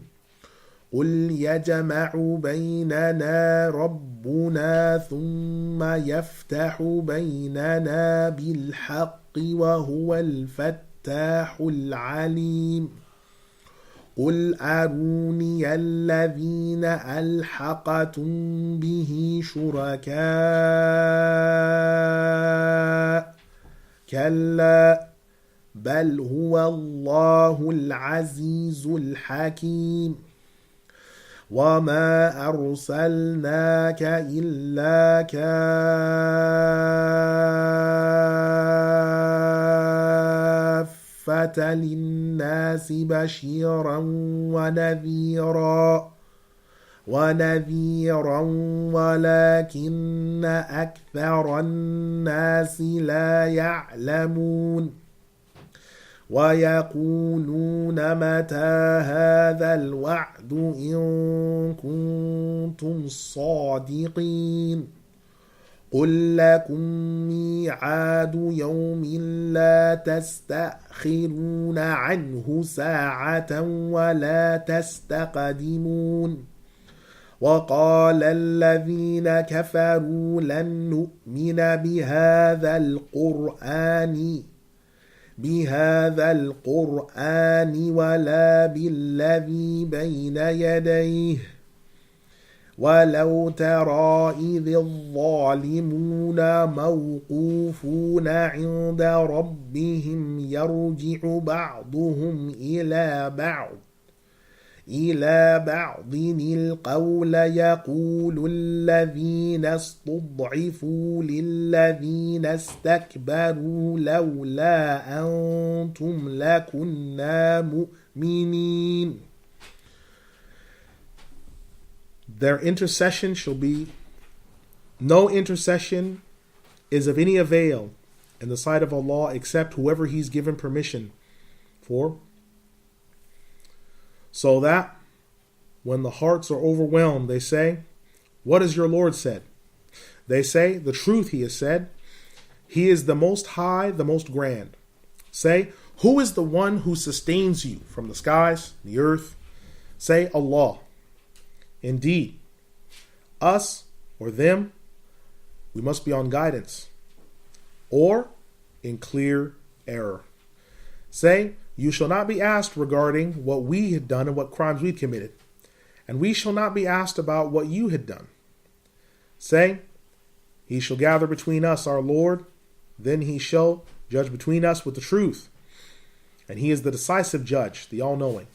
قُلْ يَجْمَعُ بَيْنَنَا رَبُّنَا ثُمَّ يَفْتَحُ بَيْنَنَا بِالْحَقِّ وَهُوَ الْفَتَّاحُ الْعَلِيمُ قُلْ أَرُونِيَ الَّذِينَ أَلْحَقْتُمْ بِهِ شُرَكَاءَ كَلَّا بَلْ هُوَ اللَّهُ الْعَزِيزُ الْحَكِيمُ وَمَا أَرْسَلْنَاكَ إِلَّا كَافَّةً لِلنَّاسِ بَشِيرًا وَنَذِيرًا وَلَكِنَّ أَكْثَرَ النَّاسِ لَا يَعْلَمُونَ وَيَقُولُونَ مَتَى هَذَا الْوَعْدُ إِن كُنتُمْ صَادِقِينَ قُل لَّكُم مِّيعَادُ يَوْمٍ لَّا تَسْتَأْخِرُونَ عَنْهُ سَاعَةً وَلَا تَسْتَقْدِمُونَ وَقَالَ الَّذِينَ كَفَرُوا لَن نُّؤْمِنَ بهذا القرآن ولا بالذي بين يديه وَلَوْ تَرَى إِذِ الظَّالِمُونَ مَوْقُوفُونَ عِنْدَ رَبِّهِمْ يَرْجِعُ بَعْضُهُمْ إلى بعض القول يقول الذين استضعفوا للذين استكبروا لولا أنتم لكنا مؤمنين. Their intercession shall be, no intercession is of any avail in the sight of Allah except whoever He's given permission for, so that when the hearts are overwhelmed, they say, what has your Lord said? They say, the truth He has said. He is the most high, the most grand. Say, who is the one who sustains you from the skies, the earth? Say, Allah. Indeed, us or them, we must be on guidance or in clear error. Say, you shall not be asked regarding what we had done and what crimes we committed, and we shall not be asked about what you had done. Say, He shall gather between us, our Lord, then He shall judge between us with the truth, and He is the decisive judge, the all-knowing.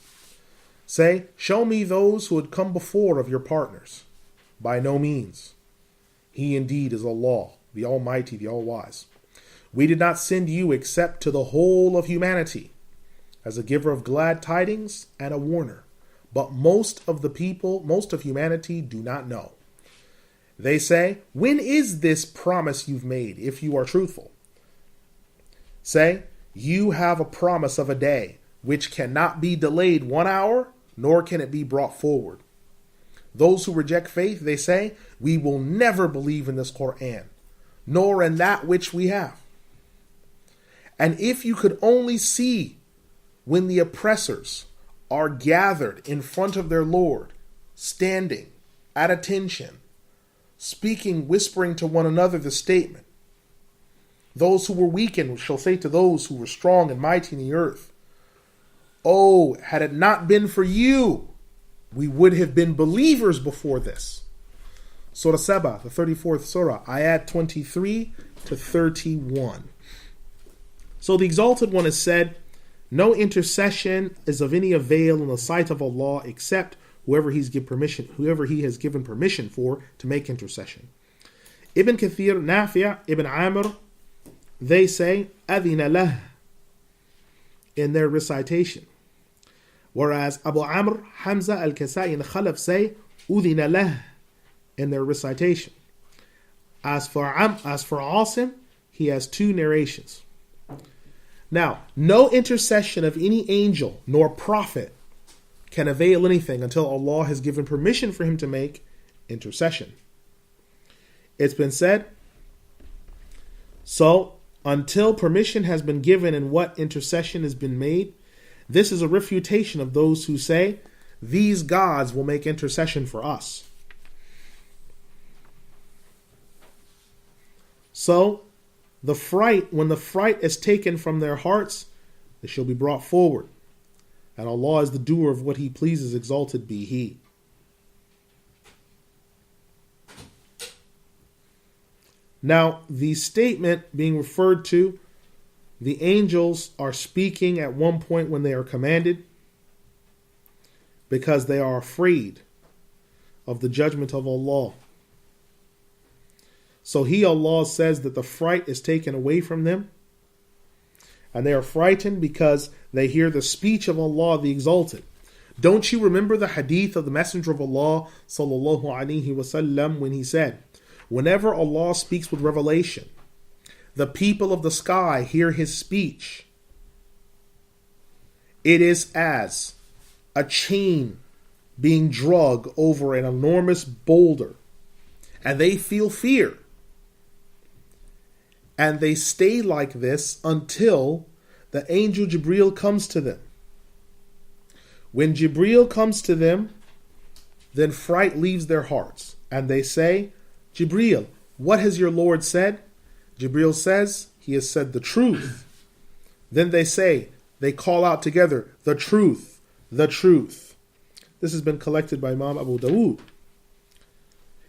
Say, show me those who had come before of your partners. By no means. He indeed is Allah, the Almighty, the All-Wise. We did not send you except to the whole of humanity, as a giver of glad tidings and a warner. But most of the people, most of humanity do not know. They say, when is this promise you've made, if you are truthful? Say, you have a promise of a day, which cannot be delayed 1 hour, nor can it be brought forward. Those who reject faith, they say, we will never believe in this Qur'an, nor in that which we have. And if you could only see when the oppressors are gathered in front of their Lord, standing at attention, speaking, whispering to one another the statement, those who were weakened shall say to those who were strong and mighty in the earth, oh, had it not been for you, we would have been believers before this. Surah Saba, the 34th Surah, ayat 23 to 31. So the Exalted One has said, no intercession is of any avail in the sight of Allah except whoever He has given permission for to make intercession. Ibn Kathir, Nafi', Ibn Amr, they say, أذن له, in their recitation. Whereas Abu Amr, Hamza, Al-Kasai, and Khalaf say, أذن له, in their recitation. As for Asim, he has two narrations. Now, no intercession of any angel nor prophet can avail anything until Allah has given permission for him to make intercession. It's been said, so until permission has been given and what intercession has been made, this is a refutation of those who say, these gods will make intercession for us. So, when the fright is taken from their hearts, they shall be brought forward. And Allah is the doer of what He pleases, exalted be He. Now, the statement being referred to, the angels are speaking at one point when they are commanded because they are afraid of the judgment of Allah. So Allah says that the fright is taken away from them, and they are frightened because they hear the speech of Allah the Exalted. Don't you remember the hadith of the Messenger of Allah sallallahu alaihi wasallam when he said, whenever Allah speaks with revelation, the people of the sky hear His speech. It is as a chain being dragged over an enormous boulder, and they feel fear. And they stay like this until the angel Jibreel comes to them. When Jibreel comes to them, then fright leaves their hearts, and they say, Jibreel, what has your Lord said? Jibreel says, He has said the truth. Then they call out together, the truth, the truth. This has been collected by Imam Abu Dawood.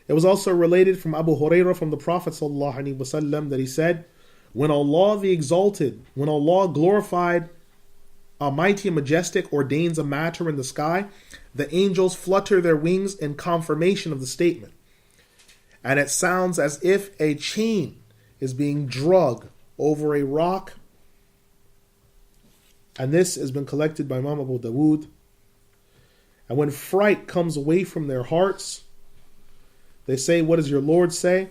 It was also related from Abu Hurairah from the Prophet ﷺ that he said, when Allah the Exalted, when Allah glorified, Almighty and Majestic ordains a matter in the sky, the angels flutter their wings in confirmation of the statement. And it sounds as if a chain is being dragged over a rock. And this has been collected by Imam Abu Dawood. And when fright comes away from their hearts, they say, what does your Lord say?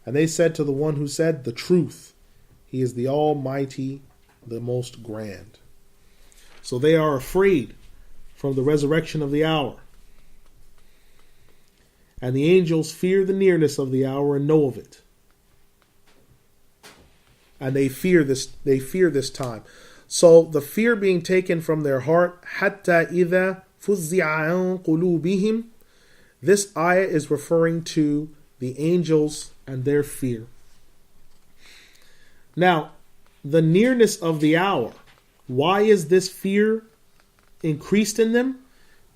And they said to the one who said, the truth. He is the Almighty, the Most Grand. So they are afraid from the resurrection of the hour. And the angels fear the nearness of the hour and know of it. And they fear this time. So the fear being taken from their heart, حَتَّى إِذَا فُزِّعَ عَنْ قُلُوبِهِمْ. This ayah is referring to the angels and their fear. Now, the nearness of the hour. Why is this fear increased in them?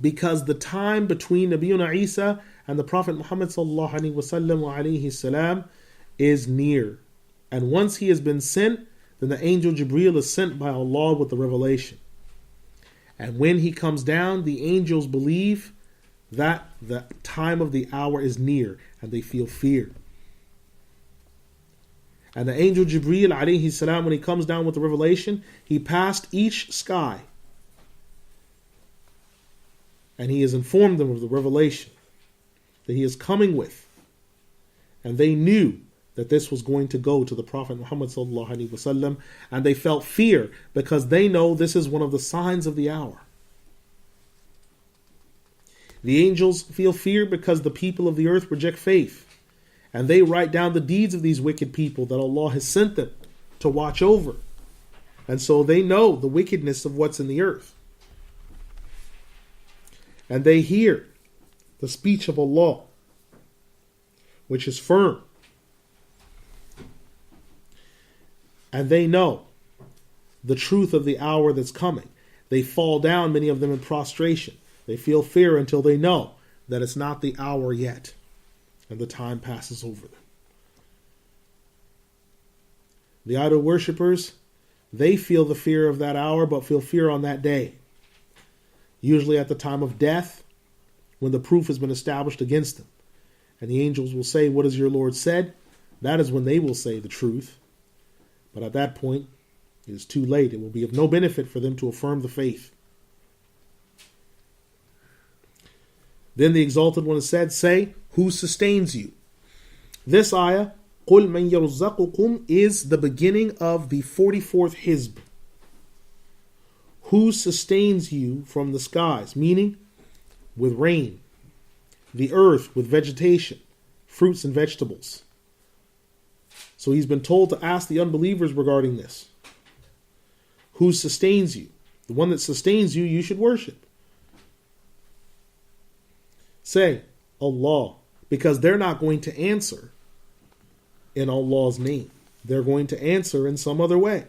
Because the time between Nabiyuna Isa and the Prophet Muhammad sallallahu alaihi wasallam is near. And once he has been sent, then the angel Jibreel is sent by Allah with the revelation. And when he comes down, the angels believe that the time of the hour is near and they feel fear. And the angel Jibreel alayhi salam, when he comes down with the revelation, he passed each sky. And he has informed them of the revelation that he is coming with. And they knew that this was going to go to the Prophet Muhammad sallallahu alaihi wasallam, and they felt fear because they know this is one of the signs of the hour. The angels feel fear because the people of the earth reject faith. And they write down the deeds of these wicked people that Allah has sent them to watch over. And so they know the wickedness of what's in the earth. And they hear the speech of Allah, which is firm. And they know the truth of the hour that's coming. They fall down, many of them, in prostration. They feel fear until they know that it's not the hour yet. And the time passes over them. The idol worshippers, they feel the fear of that hour, but feel fear on that day. Usually at the time of death, when the proof has been established against them. And the angels will say, what has your Lord said? That is when they will say the truth. But at that point, it is too late. It will be of no benefit for them to affirm the faith. Then the Exalted One said, say, who sustains you? This ayah, قُلْ مَنْ يَرْزَقُكُمْ, is the beginning of the 44th hizb. Who sustains you from the skies? Meaning, with rain. The earth with vegetation, fruits and vegetables. So he's been told to ask the unbelievers regarding this. Who sustains you? The one that sustains you, you should worship. Say, Allah, because they're not going to answer in Allah's name. They're going to answer in some other way.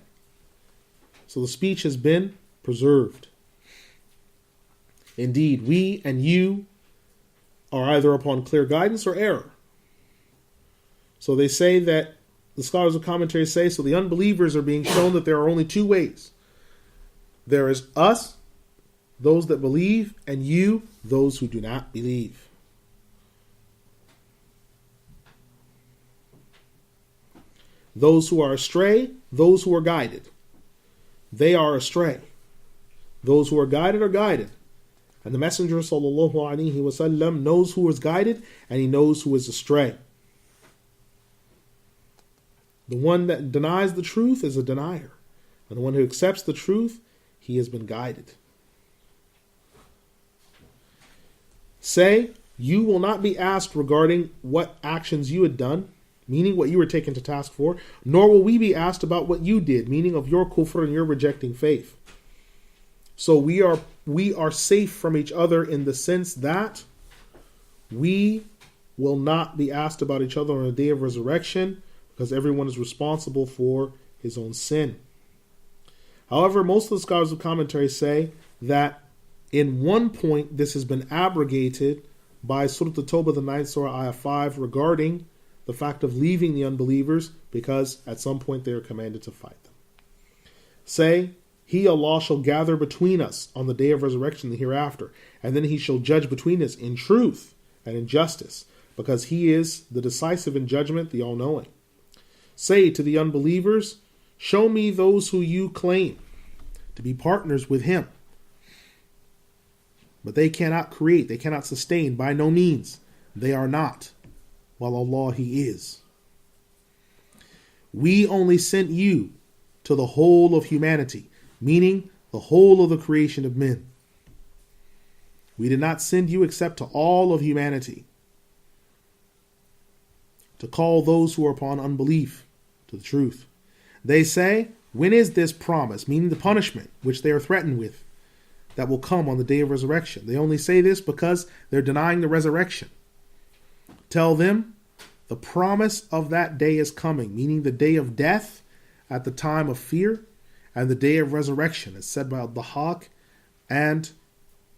So the speech has been preserved. Indeed, we and you are either upon clear guidance or error. So they say that, the scholars of commentary say, so the unbelievers are being shown that there are only two ways. There is us, those that believe, and you, those who do not believe. Those who are astray, those who are guided. They are astray. Those who are guided are guided. And the Messenger sallallahu alaihi wasallam knows who is guided and he knows who is astray. The one that denies the truth is a denier. And the one who accepts the truth, he has been guided. Say, you will not be asked regarding what actions you had done, meaning what you were taken to task for, nor will we be asked about what you did, meaning of your kufr and your rejecting faith. So we are safe from each other in the sense that we will not be asked about each other on the day of resurrection, because everyone is responsible for his own sin. However, most of the scholars of commentary say that in one point this has been abrogated by Surah At-Tawbah, the 9th Surah, Ayah 5, regarding the fact of leaving the unbelievers because at some point they are commanded to fight them. Say, He, Allah, shall gather between us on the day of resurrection, the hereafter, and then He shall judge between us in truth and in justice, because He is the decisive in judgment, the all-knowing. Say to the unbelievers, show me those who you claim to be partners with Him. But they cannot create, they cannot sustain, by no means. They are not, while Allah He is. We only sent you to the whole of humanity, meaning the whole of the creation of men. We did not send you except to all of humanity, to call those who are upon unbelief to the truth. They say, when is this promise, meaning the punishment which they are threatened with, that will come on the day of resurrection? They only say this because they're denying the resurrection. Tell them, the promise of that day is coming, meaning the day of death at the time of fear, and the day of resurrection, as said by Al-Dhahak and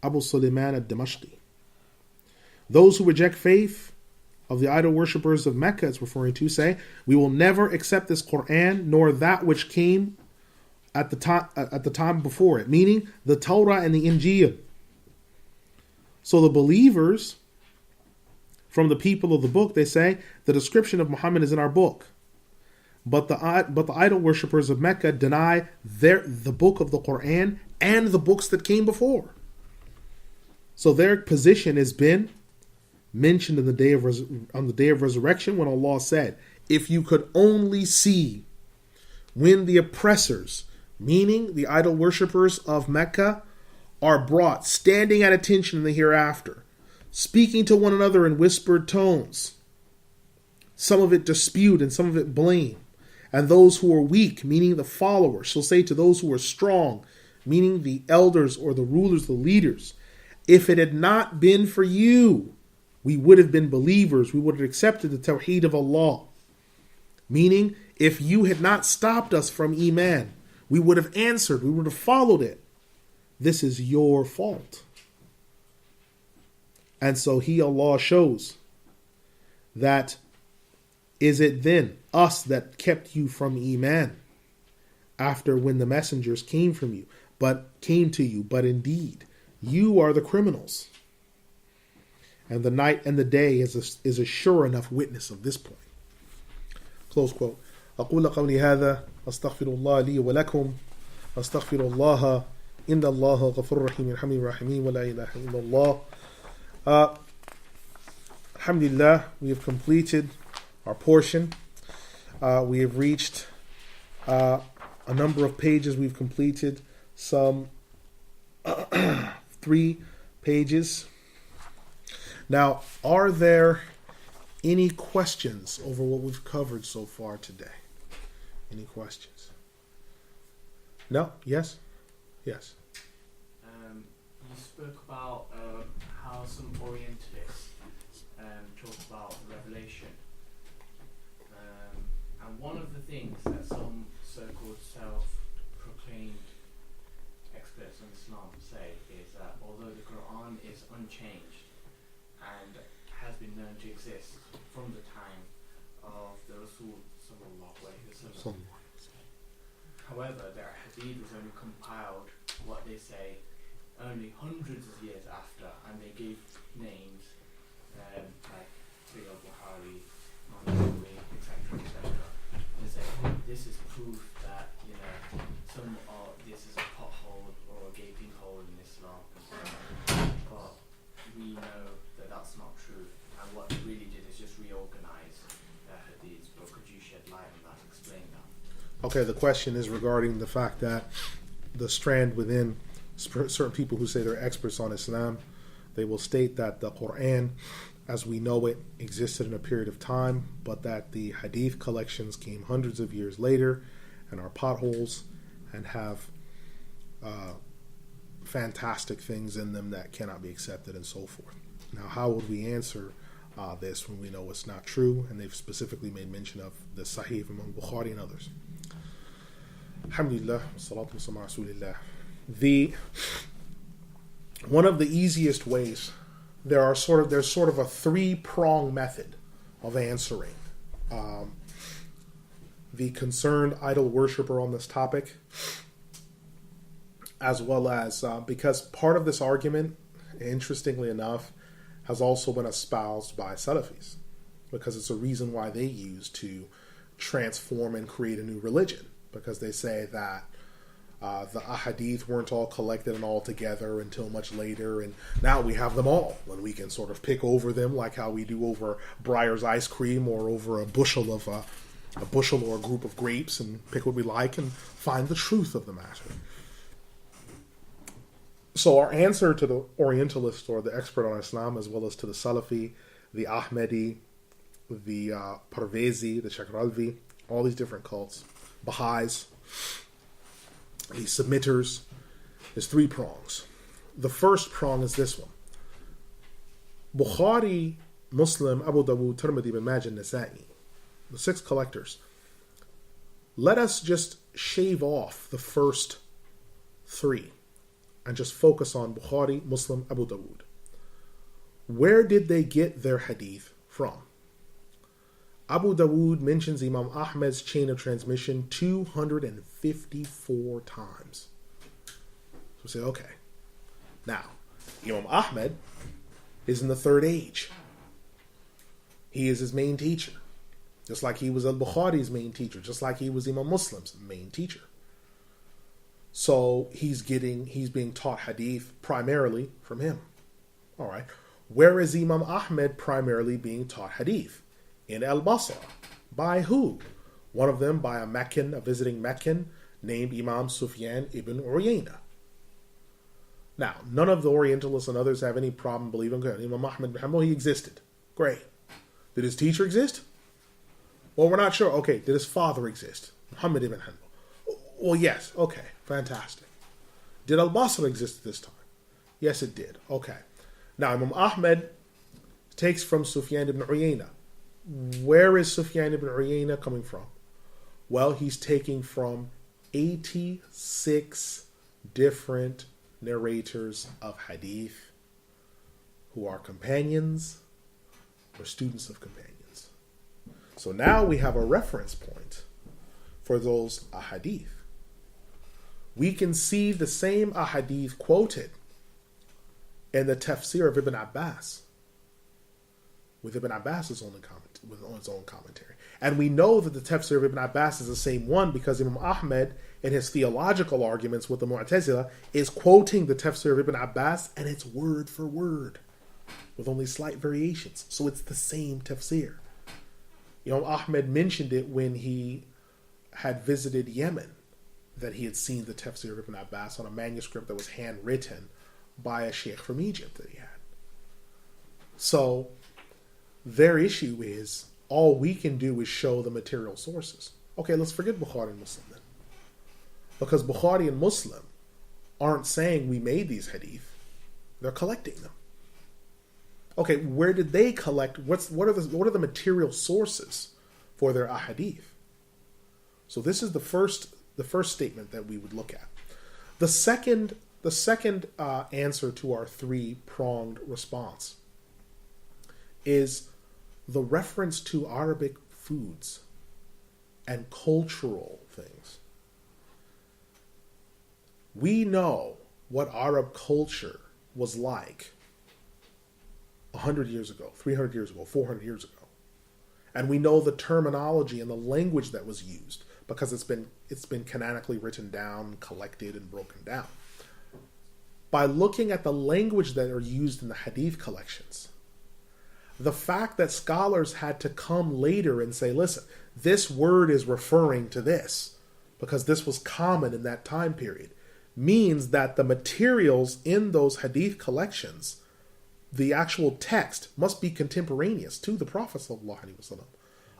Abu Sulaiman al-Damashqi. Those who reject faith of the idol worshippers of Mecca, it's referring to, say, we will never accept this Qur'an, nor that which came at the time before it, meaning the Torah and the Injil. So the believers from the people of the book, they say, the description of Muhammad is in our book. But the idol worshippers of Mecca deny the book of the Qur'an and the books that came before. So their position has been mentioned on the day of resurrection, when Allah said, if you could only see when the oppressors, meaning the idol worshippers of Mecca, are brought standing at attention in the hereafter, speaking to one another in whispered tones, some of it dispute and some of it blame. And those who are weak, meaning the followers, shall say to those who are strong, meaning the elders or the rulers, the leaders, if it had not been for you, we would have been believers, we would have accepted the Tawheed of Allah. Meaning, if you had not stopped us from Iman, we would have answered, we would have followed it. This is your fault. And so He, Allah, shows that, is it then us that kept you from Iman after when the messengers came to you, but indeed you are the criminals. And the night and the day is a sure enough witness of this point. Close quote. أقول قولي هذا أستغفر الله لي ولكم أستغفر الله إن الله غفور رحيم الحمد الرحيم ولا إله إلا الله. Alhamdulillah, we have completed our portion. We have reached a number of pages. We've completed some 3 pages. Now, are there any questions over what we've covered so far today? Any questions? No? Yes? Yes. You spoke about how some Orientalists talk about revelation. And one of the things that some so-called self-proclaimed experts on Islam say is that although the Qur'an is unchanged and has been known to exist from the time of the Rasul sallallahu alayhi wa sallam, however, their hadith was only compiled, what they say, only hundreds of years after, and they gave names like Bukhari, etc., etc. They say this is proof that this is a pothole or a gaping hole in Islam, but we know that that's not true, and what they really did is just reorganize their hadiths. But could you shed light on that, explain that? Okay, the question is regarding the fact that the strand within certain people who say they're experts on Islam, they will state that the Qur'an, as we know it, existed in a period of time, but that the hadith collections came hundreds of years later and are potholes and have fantastic things in them that cannot be accepted and so forth. Now, how would we answer this when we know it's not true? And they've specifically made mention of the Sahih of Imam Bukhari and others. Alhamdulillah, salatu wassalamu ala rasulillah. One of the easiest ways there's sort of a three-prong method of answering the concerned idol worshiper on this topic, as well as because part of this argument, interestingly enough, has also been espoused by Salafis, because it's a reason why they use to transform and create a new religion, because they say that the ahadith weren't all collected and all together until much later, and now we have them all, and we can sort of pick over them like how we do over Breyer's ice cream or over a bushel or a group of grapes, and pick what we like and find the truth of the matter. So our answer to the Orientalist or the expert on Islam, as well as to the Salafi, the Ahmadi, the Parvezi, the Chakralvi, all these different cults, Baha'is, these submitters, is three prongs. The first prong is this one. Bukhari, Muslim, Abu Dawud, Tirmidhi, Ibn Majah, Nasa'i, the six collectors. Let us just shave off the first three and just focus on Bukhari, Muslim, Abu Dawud. Where did they get their hadith from? Abu Dawud mentions Imam Ahmed's chain of transmission 254 times. So we say, okay. Now, Imam Ahmed is in the third age. He is his main teacher. Just like he was al-Bukhari's main teacher. Just like he was Imam Muslim's main teacher. So he's being taught hadith primarily from him. All right. Where is Imam Ahmed primarily being taught hadith? In Al-Basra. By who? One of them by a visiting Meccan named Imam Sufyan ibn Uyayna. Now, none of the Orientalists and others have any problem believing Imam Ahmad ibn Hanbal, he existed. Great. Did his teacher exist? Well, we're not sure. Okay, did his father exist? Muhammad ibn Hanbal. Well, yes. Okay, fantastic. Did Al-Basra exist at this time? Yes, it did. Okay. Now, Imam Ahmed takes from Sufyan ibn Uyayna. Where is Sufyan ibn Uyayna coming from? Well, he's taking from 86 different narrators of hadith who are companions or students of companions. So now we have a reference point for those ahadith. We can see the same ahadith quoted in the Tafsir of Ibn Abbas, with Ibn Abbas's own commentary. And we know that the Tafsir of Ibn Abbas is the same one because Imam Ahmed, in his theological arguments with the Mu'tazila, is quoting the Tafsir of Ibn Abbas, and it's word for word, with only slight variations. So it's the same Tafsir. Imam Ahmed mentioned it when he had visited Yemen, that he had seen the Tafsir of Ibn Abbas on a manuscript that was handwritten by a sheikh from Egypt that he had. So their issue is, all we can do is show the material sources. Okay, let's forget Bukhari and Muslim then. Because Bukhari and Muslim aren't saying we made these hadith. They're collecting them. Okay, where did they collect? What are the material sources for their ahadith? So this is the first statement that we would look at. The second answer to our three-pronged response is the reference to Arabic foods and cultural things. We know what Arab culture was like 100 years ago, 300 years ago, 400 years ago. And we know the terminology and the language that was used because it's been canonically written down, collected, and broken down. By looking at the language that are used in the hadith collections, the fact that scholars had to come later and say, listen, this word is referring to this because this was common in that time period, means that the materials in those hadith collections, the actual text, must be contemporaneous to the Prophet ﷺ.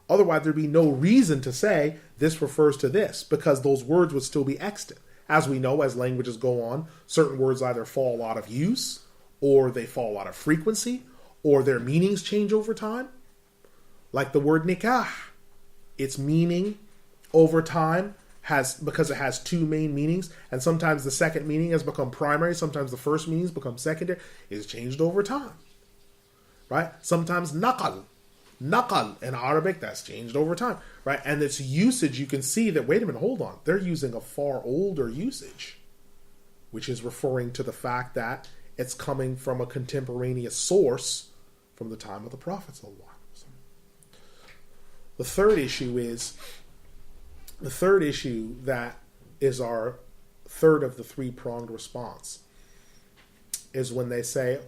Otherwise, there'd be no reason to say this refers to this because those words would still be extant. As we know, as languages go on, certain words either fall out of use or they fall out of frequency, or their meanings change over time. Like the word nikah. Its meaning over time because it has two main meanings, and sometimes the second meaning has become primary, sometimes the first meanings become secondary, is changed over time. right? Sometimes naqal. Naqal in Arabic, that's changed over time, right? And its usage, you can see that, wait a minute, hold on. They're using a far older usage, which is referring to the fact that it's coming from a contemporaneous source from the time of the Prophet. The third issue that is our third of the three-pronged response is when they say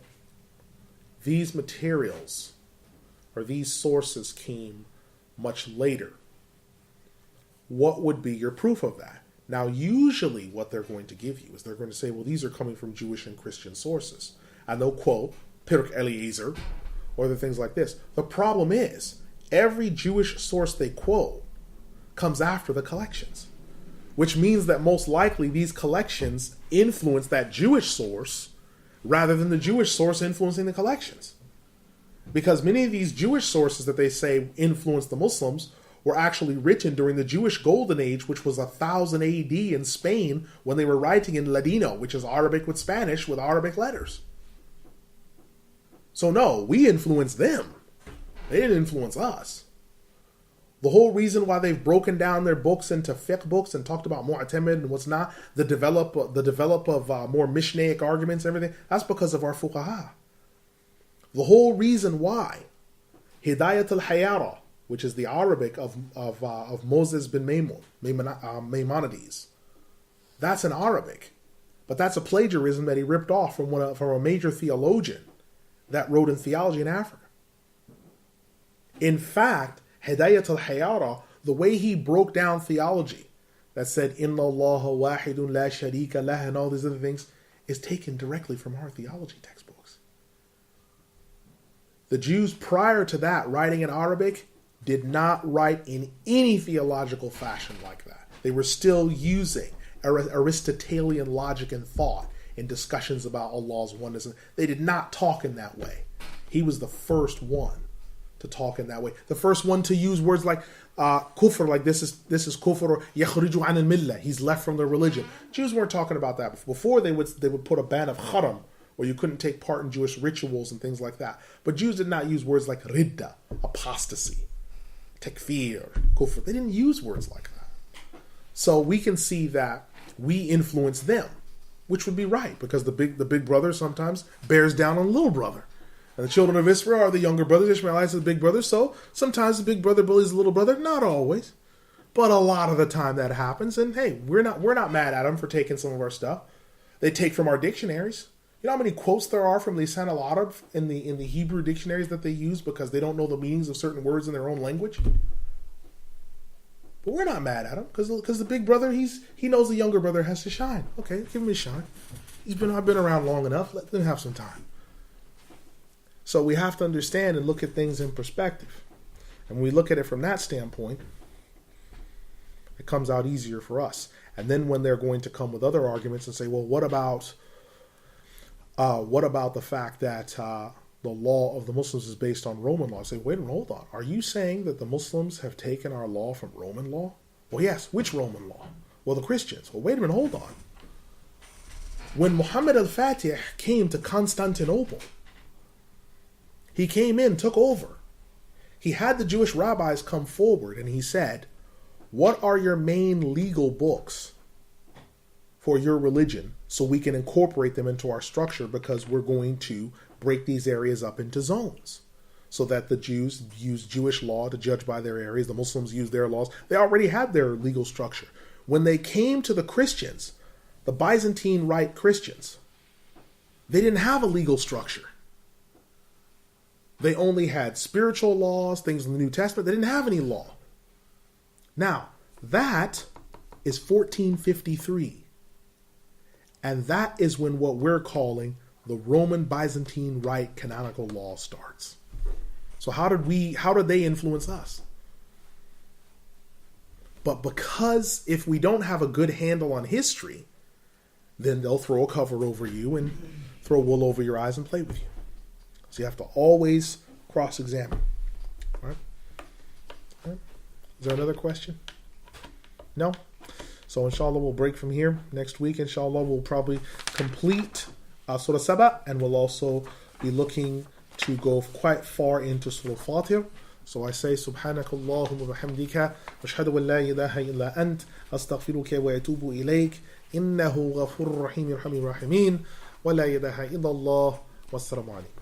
these materials or these sources came much later. What would be your proof of that? Now, usually what they're going to give you is they're going to say, well, these are coming from Jewish and Christian sources. And they'll quote Pirk Eliezer or the things like this. The problem is, every Jewish source they quote comes after the collections, which means that most likely these collections influence that Jewish source rather than the Jewish source influencing the collections. Because many of these Jewish sources that they say influenced the Muslims were actually written during the Jewish Golden Age, which was 1000 AD in Spain, when they were writing in Ladino, which is Arabic with Spanish with Arabic letters. So no, we influenced them. They didn't influence us. The whole reason why they've broken down their books into fiqh books and talked about mu'tamid and what's not, the develop of more Mishnaic arguments, everything, that's because of our fuqaha. The whole reason why Hidayat al-Hayara, which is the Arabic of Moses bin Maimonides, that's in Arabic, but that's a plagiarism that he ripped off from a major theologian that wrote in theology in Africa. In fact, Hidayat al-Hayara, the way he broke down theology, that said, Inna Allaha wahidun la sharika lah, and all these other things, is taken directly from our theology textbooks. The Jews prior to that, writing in Arabic, did not write in any theological fashion like that. They were still using Aristotelian logic and thought in discussions about Allah's oneness. They did not talk in that way. He was the first one to talk in that way. The first one to use words like kufr, like this is kufr, or yakhriju an al-millah, he's left from their religion. Jews weren't talking about that before. They would put a ban of haram, where you couldn't take part in Jewish rituals and things like that. But Jews did not use words like ridda, apostasy, takfir, kufr. They didn't use words like that. So we can see that we influence them, which would be right, because the big brother sometimes bears down on the little brother. And the children of Israel are the younger brothers. Ishmaelites are the big brother. So sometimes the big brother bullies the little brother. Not always, but a lot of the time that happens. And hey, we're not mad at them for taking some of our stuff. They take from our dictionaries. You know how many quotes there are from Lisan al-Arab in the Hebrew dictionaries that they use because they don't know the meanings of certain words in their own language? But we're not mad at him because the big brother, he knows the younger brother has to shine. Okay, give him his shine. I've been around long enough. Let them have some time. So we have to understand and look at things in perspective. And when we look at it from that standpoint, it comes out easier for us. And then when they're going to come with other arguments and say, well, what about the fact that the law of the Muslims is based on Roman law? I say, wait a minute, hold on. Are you saying that the Muslims have taken our law from Roman law? Well, yes. Which Roman law? Well, the Christians. Well, wait a minute, hold on. When Muhammad al-Fatih came to Constantinople, he came in, took over. He had the Jewish rabbis come forward and he said, what are your main legal books for your religion so we can incorporate them into our structure, because we're going to break these areas up into zones so that the Jews use Jewish law to judge by their areas, the Muslims use their laws. They already had their legal structure. When they came to the Christians, the Byzantine Rite Christians, they didn't have a legal structure. They only had spiritual laws, things in the New Testament. They didn't have any law. Now, that is 1453. And that is when what we're calling the Roman Byzantine Rite canonical law starts. So how did they influence us? But because if we don't have a good handle on history, then they'll throw a cover over you and throw wool over your eyes and play with you. So you have to always cross-examine. All right? Is there another question? No? So inshallah we'll break from here. Next week inshallah we'll probably complete Surah Saba, and we'll also be looking to go quite far into Surah Fatir. So I say Subhanakallahumma wa bihamdika ashhadu an la ilaha illa ant astaghfiruka wa atubu ilayk innahu ghafurur rahim yarhamir rahimin wa la ilaha illa Allah wassalamu alaykum.